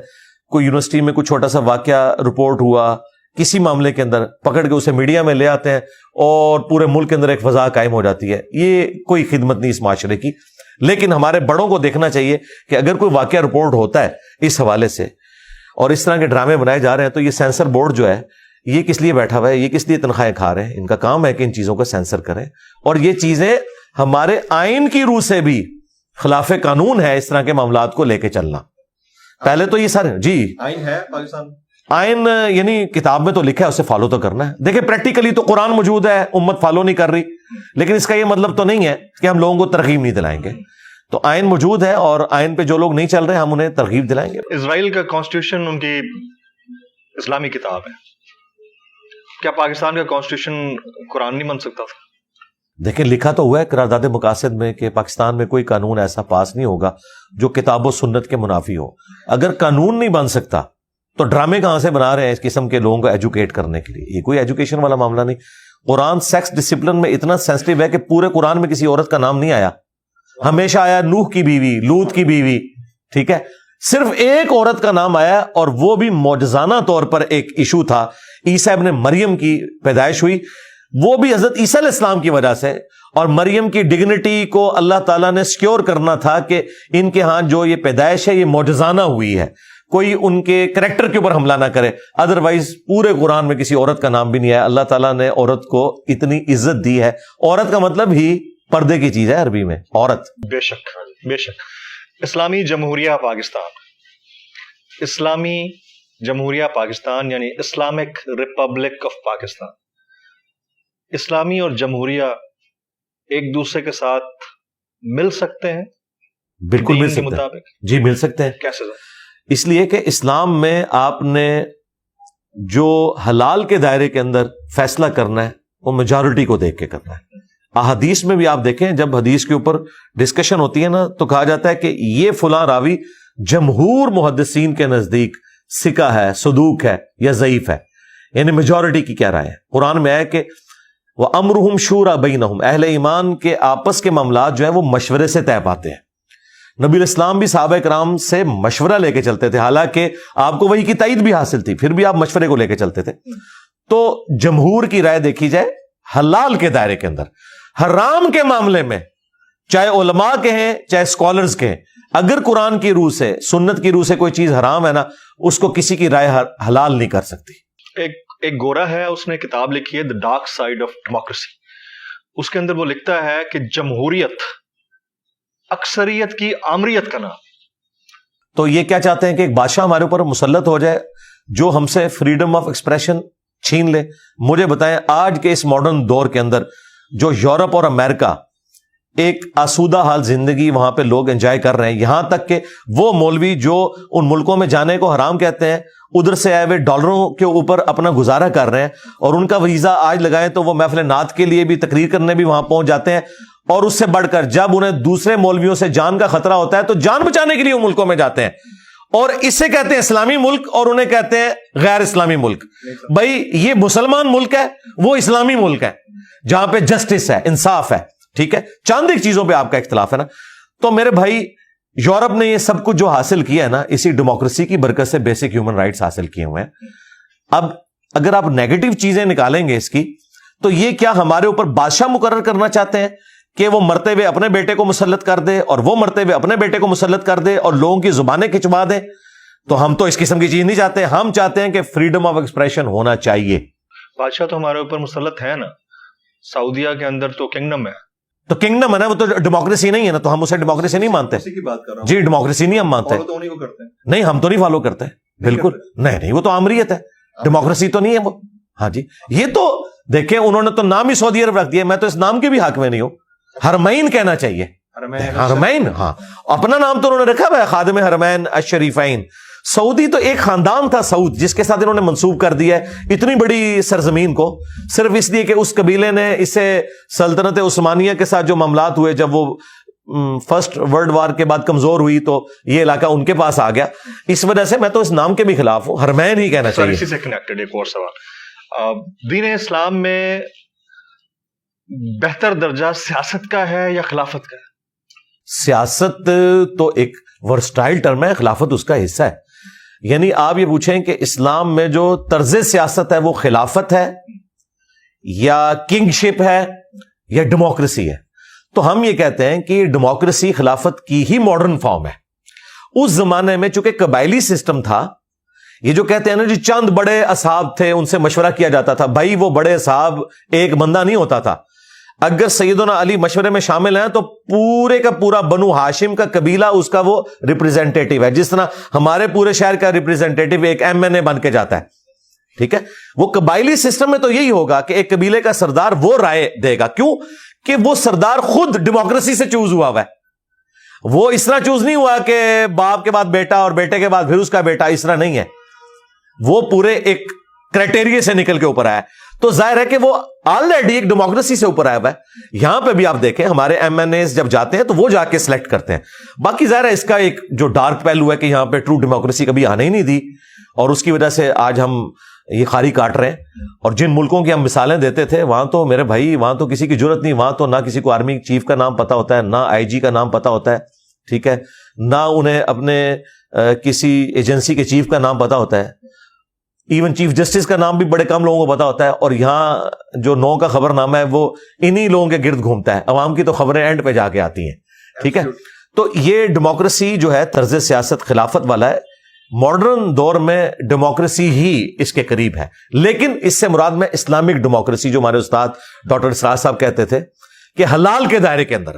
کوئی یونیورسٹی میں کوئی چھوٹا سا واقعہ رپورٹ ہوا کسی معاملے کے اندر, پکڑ کے اسے میڈیا میں لے آتے ہیں اور پورے ملک کے اندر ایک فضا قائم ہو جاتی ہے. یہ کوئی خدمت نہیں اس معاشرے کی. لیکن ہمارے بڑوں کو دیکھنا چاہیے کہ اگر کوئی واقعہ رپورٹ ہوتا ہے اس حوالے سے اور اس طرح کے ڈرامے بنائے جا رہے ہیں, تو یہ سینسر بورڈ جو ہے یہ کس لیے بیٹھا ہوا ہے, یہ کس لیے تنخواہیں کھا رہے ہیں. ان کا کام ہے کہ ان چیزوں کو سینسر کریں, اور یہ چیزیں ہمارے آئین کی روح سے بھی خلاف قانون ہے اس طرح کے معاملات کو لے کے چلنا. پہلے تو یہ سارے جی آئین ہے پاکستان, آئین یعنی کتاب میں تو لکھا ہے, اسے فالو تو کرنا ہے. دیکھیں پریکٹیکلی تو قرآن موجود ہے, امت فالو نہیں کر رہی, لیکن اس کا یہ مطلب تو نہیں ہے کہ ہم لوگوں کو ترغیب نہیں دلائیں گے. تو آئین موجود ہے اور آئین پہ جو لوگ نہیں چل رہے ہم انہیں ترغیب دلائیں گے. اسرائیل کا کانسٹیٹیوشن ان کی اسلامی کتاب ہے, کیا پاکستان کا کانسٹیٹیوشن قرآن نہیں بن سکتا تھا؟ دیکھیں لکھا تو ہوا ہے قرارداد مقاصد میں کہ پاکستان میں کوئی قانون ایسا پاس نہیں ہوگا جو کتاب و سنت کے منافی ہو. اگر قانون نہیں بن سکتا تو ڈرامے کہاں سے بنا رہے ہیں اس قسم کے لوگوں کو ایجوکیٹ کرنے کے لیے؟ یہ کوئی ایجوکیشن والا معاملہ نہیں. قرآن سیکس ڈسپلن میں اتنا سینسٹیو ہے کہ پورے قرآن میں کسی عورت کا نام نہیں آیا. ہمیشہ آیا نوح کی بیوی, لوط کی بیوی, ٹھیک ہے, صرف ایک عورت کا نام آیا, اور وہ بھی معجزانہ طور پر ایک ایشو تھا. عیسیٰ ابن مریم کی پیدائش ہوئی, وہ بھی حضرت عیسیٰ علیہ السلام کی وجہ سے, اور مریم کی ڈگنیٹی کو اللہ تعالیٰ نے سیکیور کرنا تھا کہ ان کے ہاں جو یہ پیدائش ہے یہ معجزانہ ہوئی ہے, کوئی ان کے کریکٹر کے اوپر حملہ نہ کرے. ادروائز پورے قرآن میں کسی عورت کا نام بھی نہیں آیا. اللہ تعالیٰ نے عورت کو اتنی عزت دی ہے. عورت کا مطلب ہی پردے کی چیز ہے عربی میں, عورت. بے شک بے شک. اسلامی جمہوریہ پاکستان, اسلامی جمہوریہ پاکستان یعنی اسلامک ریپبلک آف پاکستان, اسلامی اور جمہوریہ ایک دوسرے کے ساتھ مل سکتے ہیں؟ بالکل مل سکتے ہیں جی, مل سکتے ہیں. کیسے؟ اس لیے کہ اسلام میں آپ نے جو حلال کے دائرے کے اندر فیصلہ کرنا ہے وہ میجورٹی کو دیکھ کے کرنا ہے. احادیث میں بھی آپ دیکھیں, جب حدیث کے اوپر ڈسکشن ہوتی ہے نا تو کہا جاتا ہے کہ یہ فلاں راوی جمہور محدثین کے نزدیک ثقہ ہے, صدوق ہے یا ضعیف ہے, یعنی میجورٹی کی کیا رائے ہے. قرآن میں ہے کہ وَأَمْرُهُمْ شُورَىٰ بَيْنَهُمْ, اہل ایمان کے آپس کے معاملات جو ہیں وہ مشورے سے طے پاتے ہیں. نبی الاسلام بھی صحابہ کرام سے مشورہ لے کے چلتے تھے, حالانکہ آپ کو وحی کی تائید بھی حاصل تھی, پھر بھی آپ مشورے کو لے کے چلتے تھے. تو جمہور کی رائے دیکھی جائے حلال کے دائرے کے اندر. حرام کے معاملے میں چاہے علماء کے ہیں چاہے اسکالرز کے ہیں, اگر قرآن کی روح سے سنت کی روح سے کوئی چیز حرام ہے نا, اس کو کسی کی رائے حلال نہیں کر سکتی. ایک گورا ہے, اس نے کتاب لکھی ہے The Dark Side of Democracy. اس کے اندر وہ لکھتا ہے کہ جمہوریت اکثریت کی آمریت کا نام. تو یہ کیا چاہتے ہیں کہ ایک بادشاہ ہمارے اوپر مسلط ہو جائے جو ہم سے فریڈم آف ایکسپریشن چھین لے. مجھے بتائیں آج کے اس ماڈرن دور کے اندر جو یورپ اور امریکہ ایک آسودہ حال زندگی وہاں پہ لوگ انجوائے کر رہے ہیں, یہاں تک کہ وہ مولوی جو ان ملکوں میں جانے کو حرام کہتے ہیں ادھر سے آئے ہوئے ڈالروں کے اوپر اپنا گزارا کر رہے ہیں, اور ان کا ویزا آج لگائیں تو وہ محفل نعت کے لیے بھی تقریر کرنے بھی وہاں پہنچ جاتے ہیں. اور اس سے بڑھ کر جب انہیں دوسرے مولویوں سے جان کا خطرہ ہوتا ہے تو جان بچانے کے لیے وہ ملکوں میں جاتے ہیں, اور اسے کہتے ہیں اسلامی ملک اور انہیں کہتے ہیں غیر اسلامی ملک. بھائی یہ مسلمان ملک ہے, وہ اسلامی ملک ہے جہاں پہ جسٹس ہے, انصاف ہے, ٹھیک ہے, چند ایک چیزوں پہ آپ کا اختلاف ہے نا. تو میرے بھائی یورپ نے یہ سب کچھ جو حاصل کیا ہے نا اسی ڈیموکریسی کی برکت سے بیسک ہیومن رائٹس حاصل کیے ہوئے ہیں. اب اگر آپ نیگیٹو چیزیں نکالیں گے اس کی, تو یہ کیا ہمارے اوپر بادشاہ مقرر کرنا چاہتے ہیں کہ وہ مرتے ہوئے اپنے بیٹے کو مسلط کر دے اور وہ مرتے ہوئے اپنے بیٹے کو مسلط کر دے اور لوگوں کی زبانیں کھچوا دے؟ تو ہم تو اس قسم کی چیز نہیں چاہتے. ہم چاہتے ہیں کہ فریڈم آف ایکسپریشن ہونا چاہیے. بادشاہ تو ہمارے اوپر مسلط ہے نا, سعودیہ کے اندر تو کنگڈم ہے. تو کنگڈم ہے نا, وہ تو ڈیموکریسی نہیں ہے نا, تو ہم اسے ڈیموکریسی نہیں مانتے. اسی کی بات کر رہا ہوں جی, ڈیموکریسی نہیں ہم مانتے. نہیں, ہم تو نہیں فالو کرتے. بالکل نہیں, وہ تو آمریت ہے, ڈیموکریسی تو نہیں ہے وہ. ہاں جی, یہ تو دیکھیں انہوں نے تو نام ہی سعودی عرب رکھ دیا. میں تو اس نام کے بھی حق میں نہیں ہوں. حرمین کہنا چاہیے, حرمین. ہاں, اپنا نام تو انہوں نے رکھا ہوا ہے, خادم حرمین الشریفین. سعودی تو ایک خاندان تھا سعود, جس کے ساتھ انہوں نے منسوب کر دیا ہے اتنی بڑی سرزمین کو, صرف اس لیے کہ اس قبیلے نے اسے سلطنت عثمانیہ کے ساتھ جو معاملات ہوئے, جب وہ فرسٹ ورلڈ وار کے بعد کمزور ہوئی تو یہ علاقہ ان کے پاس آ گیا. اس وجہ سے میں تو اس نام کے بھی خلاف ہوں, حرمین ہی کہنا چاہیے. اسی سے کنیکٹڈ ایک اور سوال, دین اسلام میں بہتر درجہ سیاست کا ہے یا خلافت کا ہے؟ سیاست تو ایک ورسٹائل ٹرم ہے, خلافت اس کا حصہ ہے. یعنی آپ یہ پوچھیں کہ اسلام میں جو طرز سیاست ہے وہ خلافت ہے یا کنگ شپ ہے یا ڈیموکریسی ہے, تو ہم یہ کہتے ہیں کہ ڈیموکریسی خلافت کی ہی ماڈرن فارم ہے. اس زمانے میں چونکہ قبائلی سسٹم تھا, یہ جو کہتے ہیں نا جی چند بڑے اصحاب تھے ان سے مشورہ کیا جاتا تھا, بھائی وہ بڑے اصحاب ایک بندہ نہیں ہوتا تھا. اگر سیدنا علی مشورے میں شامل ہیں تو پورے کا پورا بنو ہاشم کا قبیلہ اس کا وہ ریپریزنٹیٹو ہے, جس طرح ہمارے پورے شہر کا ریپریزنٹیٹو ایک MNA بن کے جاتا ہے. ٹھیک ہے, وہ قبائلی سسٹم میں تو یہی ہوگا کہ ایک قبیلے کا سردار وہ رائے دے گا. کیوں کہ وہ سردار خود ڈیموکریسی سے چوز ہوا ہے. وہ اس طرح چوز نہیں ہوا کہ باپ کے بعد بیٹا اور بیٹے کے بعد پھر اس کا بیٹا, اس طرح نہیں ہے. وہ پورے ایک کرائٹیریا سے نکل کے اوپر آیا, تو ظاہر ہے کہ وہ آلریڈی ایک ڈیموکریسی سے اوپر آیا ہوا ہے. یہاں پہ بھی آپ دیکھیں ہمارے MNAs جب جاتے ہیں تو وہ جا کے سلیکٹ کرتے ہیں. باقی ظاہر ہے اس کا ایک جو ڈارک پہلو ہے کہ یہاں پہ ٹرو ڈیموکریسی کبھی آنے ہی نہیں دی, اور اس کی وجہ سے آج ہم یہ خاری کاٹ رہے ہیں. اور جن ملکوں کی ہم مثالیں دیتے تھے وہاں تو میرے بھائی وہاں تو کسی کی ضرورت نہیں, وہاں تو نہ کسی کو آرمی چیف کا نام پتا ہوتا ہے, نہ آئی جی کا نام پتا ہوتا ہے, ٹھیک ہے, نہ انہیں اپنے کسی ایجنسی کے چیف کا نام پتا ہوتا ہے, ایون چیف جسٹس کا نام بھی بڑے کم لوگوں کو پتا ہوتا ہے. اور یہاں جو 9 کا خبر نامہ ہے وہ انہی لوگوں کے گرد گھومتا ہے, عوام کی تو خبریں اینڈ پہ جا کے آتی ہیں, ٹھیک ہے. تو یہ ڈیموکریسی جو ہے طرز سیاست خلافت والا ہے. ماڈرن دور میں ڈیموکریسی ہی اس کے قریب ہے, لیکن اس سے مراد میں اسلامک ڈیموکریسی جو ہمارے استاد ڈاکٹر اسرار صاحب کہتے تھے کہ حلال کے دائرے کے اندر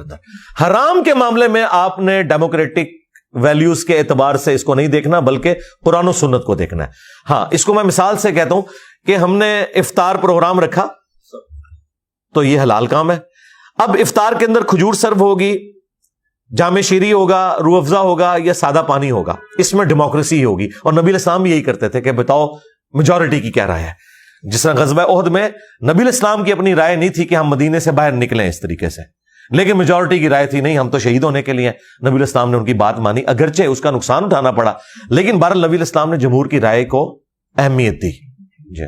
حرام کے معاملے میں آپ نے ڈیموکریٹک ویلیوز کے اعتبار سے اس کو نہیں دیکھنا بلکہ قرآن و سنت کو دیکھنا ہے. ہاں, اس کو میں مثال سے کہتا ہوں کہ ہم نے افطار پروگرام رکھا تو یہ حلال کام ہے. اب افطار کے اندر کھجور سرو ہوگی, جامع شیری ہوگا, روح افزا ہوگا یا سادہ پانی ہوگا, اس میں ڈیموکریسی ہوگی. اور نبی علیہ السلام بھی یہی کرتے تھے کہ بتاؤ میجورٹی کی کیا رائے ہے. جس طرح غزوہ احد میں نبی علیہ السلام کی اپنی رائے نہیں تھی کہ ہم مدینے سے باہر نکلیں اس طریقے سے, لیکن میجورٹی کی رائے تھی نہیں ہم تو شہید ہونے کے لیے. نبی علیہ السلام نے ان کی بات مانی, اگرچہ اس کا نقصان اٹھانا پڑا, لیکن بہرحال نبی علیہ السلام نے جمہور کی رائے کو اہمیت دی. جی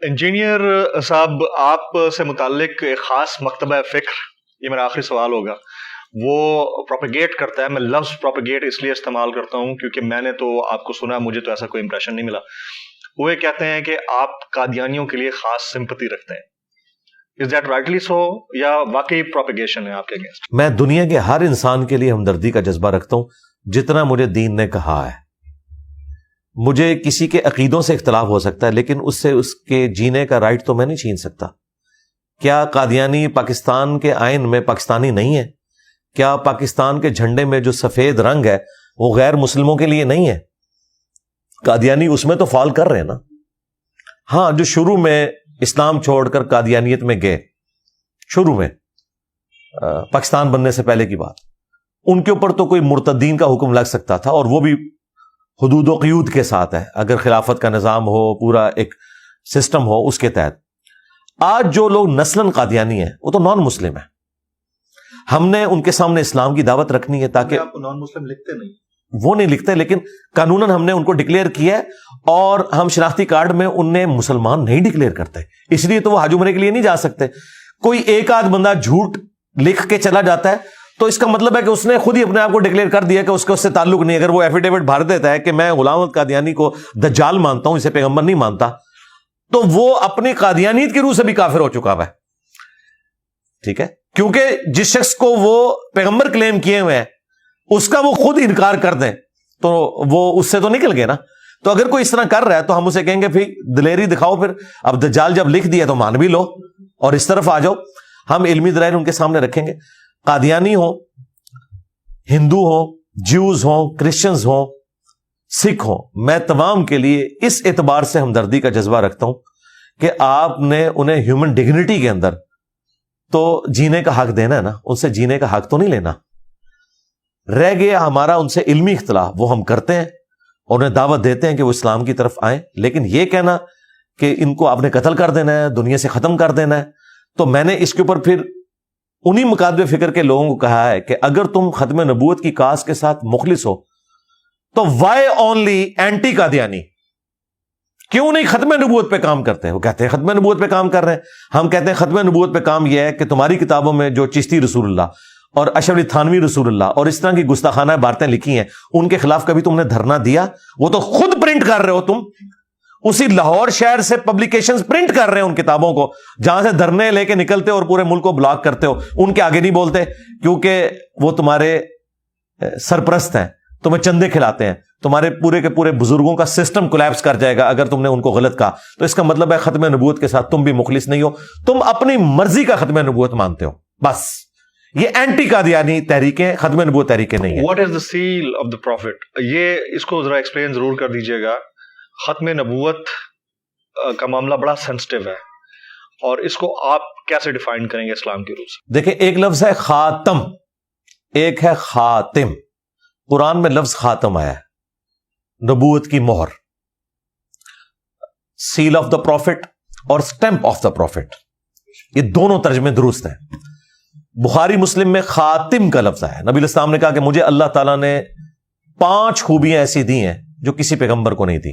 انجینئر صاحب, آپ سے متعلق ایک خاص مکتبہ فکر, یہ میرا آخری سوال ہوگا, وہ پروپیگیٹ کرتا ہے. میں لفظ پروپیگیٹ اس لیے استعمال کرتا ہوں کیونکہ میں نے تو آپ کو سنا, مجھے تو ایسا کوئی امپریشن نہیں ملا. وہ یہ کہتے ہیں کہ آپ قادیانیوں کے لیے خاص سمپتی رکھتے ہیں. Is that rightly so یا واقعی پروپیگیشن ہے آپ کے اگینسٹ؟ میں دنیا کے ہر انسان کے لیے ہمدردی کا جذبہ رکھتا ہوں جتنا مجھے دین نے کہا ہے. مجھے کسی کے عقیدوں سے اختلاف ہو سکتا ہے لیکن اس سے اس کے جینے کا رائٹ تو میں نہیں چھین سکتا. کیا قادیانی پاکستان کے آئین میں پاکستانی نہیں ہے؟ کیا پاکستان کے جھنڈے میں جو سفید رنگ ہے وہ غیر مسلموں کے لیے نہیں ہے؟ قادیانی اس میں تو فال کر رہے ہیں نا. ہاں, جو شروع میں اسلام چھوڑ کر قادیانیت میں گئے, شروع میں پاکستان بننے سے پہلے کی بات, ان کے اوپر تو کوئی مرتدین کا حکم لگ سکتا تھا, اور وہ بھی حدود و قیود کے ساتھ ہے, اگر خلافت کا نظام ہو, پورا ایک سسٹم ہو اس کے تحت. آج جو لوگ نسلاً قادیانی ہیں وہ تو نان مسلم ہیں. ہم نے ان کے سامنے اسلام کی دعوت رکھنی ہے تاکہ آپ نان مسلم لکھتے نہیں, وہ نہیں لکھتے, لیکن قانوناً ہم نے ان کو ڈکلیئر کیا ہے, اور ہم شناختی کارڈ میں انہیں مسلمان نہیں ڈکلیئر کرتے, اس لیے تو وہ حج عمرے کے لیے نہیں جا سکتے. کوئی ایک آدھ بندہ جھوٹ لکھ کے چلا جاتا ہے تو اس کا مطلب ہے کہ اس نے خود ہی اپنے آپ کو ڈکلیئر کر دیا کہ اس کا اس سے تعلق نہیں. اگر وہ ایفیڈیوٹ بھر دیتا ہے کہ میں غلام احمد قادیانی کو دجال مانتا ہوں, اسے پیغمبر نہیں مانتا, تو وہ اپنی قادیانیت کی روح سے بھی کافر ہو چکا ہے. ٹھیک ہے, کیونکہ جس شخص کو وہ پیغمبر کلیم کیے ہوئے ہیں اس کا وہ خود انکار کر دیں تو وہ اس سے تو نکل گئے نا. تو اگر کوئی اس طرح کر رہا ہے تو ہم اسے کہیں گے پھر دلیری دکھاؤ, پھر اب دجال جب لکھ دیا تو مان بھی لو اور اس طرف آ جاؤ. ہم علمی دلائل ان کے سامنے رکھیں گے. قادیانی ہوں, ہندو ہوں, جیوز ہوں, کرسچنز ہوں, سکھ ہوں, میں تمام کے لیے اس اعتبار سے ہمدردی کا جذبہ رکھتا ہوں کہ آپ نے انہیں ہیومن ڈگنیٹی کے اندر تو جینے کا حق دینا ہے نا, ان سے جینے کا حق تو نہیں لینا. رہ گیا ہمارا ان سے علمی اختلاف, وہ ہم کرتے ہیں اور انہیں دعوت دیتے ہیں کہ وہ اسلام کی طرف آئیں, لیکن یہ کہنا کہ ان کو آپ نے قتل کر دینا ہے, دنیا سے ختم کر دینا ہے, تو میں نے اس کے اوپر پھر انہی مکاتب فکر کے لوگوں کو کہا ہے کہ اگر تم ختم نبوت کی کاس کے ساتھ مخلص ہو تو وائی اونلی اینٹی قادیانی, کیوں نہیں ختم نبوت پہ کام کرتے؟ وہ کہتے ہیں ختم نبوت پہ کام کر رہے ہیں. ہم کہتے ہیں ختم نبوت پہ کام یہ ہے کہ تمہاری کتابوں میں جو چشتی رسول اللہ اور اشرف علی تھانوی رسول اللہ اور اس طرح کی گستاخانہ باتیں لکھی ہیں ان کے خلاف کبھی تم نے دھرنا دیا؟ وہ تو خود پرنٹ کر رہے ہو تم, اسی لاہور شہر سے پبلیکیشنز پرنٹ کر رہے ہیں ان کتابوں کو, جہاں سے دھرنے لے کے نکلتے ہو اور پورے ملک کو بلاک کرتے ہو. ان کے آگے نہیں بولتے کیونکہ وہ تمہارے سرپرست ہیں, تمہیں چندے کھلاتے ہیں, تمہارے پورے کے پورے بزرگوں کا سسٹم کولیپس کر جائے گا اگر تم نے ان کو غلط کہا. تو اس کا مطلب ہے ختم نبوت کے ساتھ تم بھی مخلص نہیں ہو, تم اپنی مرضی کا ختم نبوت مانتے ہو. بس یہ اینٹی قادیانی تحریکیں, ختم نبوت تحریکیں نہیں ہیں. What is the sale of the profit, یہ اس کو ذرا ایکسپلین ضرور کر دیجیے گا. ختم نبوت کا معاملہ بڑا سینسٹیو ہے اور اس کو آپ کیسے ڈیفائن کریں گے اسلام کی روح سے؟ دیکھیں, ایک لفظ ہے خاتم, ایک ہے خاتم. قرآن میں لفظ خاتم آیا ہے, نبوت کی مہر, سیل آف دا پروفٹ اور اسٹمپ آف دا پروفٹ, یہ دونوں ترجمے درست ہیں. بخاری مسلم میں خاتم کا لفظ ہے. نبی علیہ السلام نے کہا کہ مجھے اللہ تعالیٰ نے 5 خوبیاں ایسی دی ہیں جو کسی پیغمبر کو نہیں دی.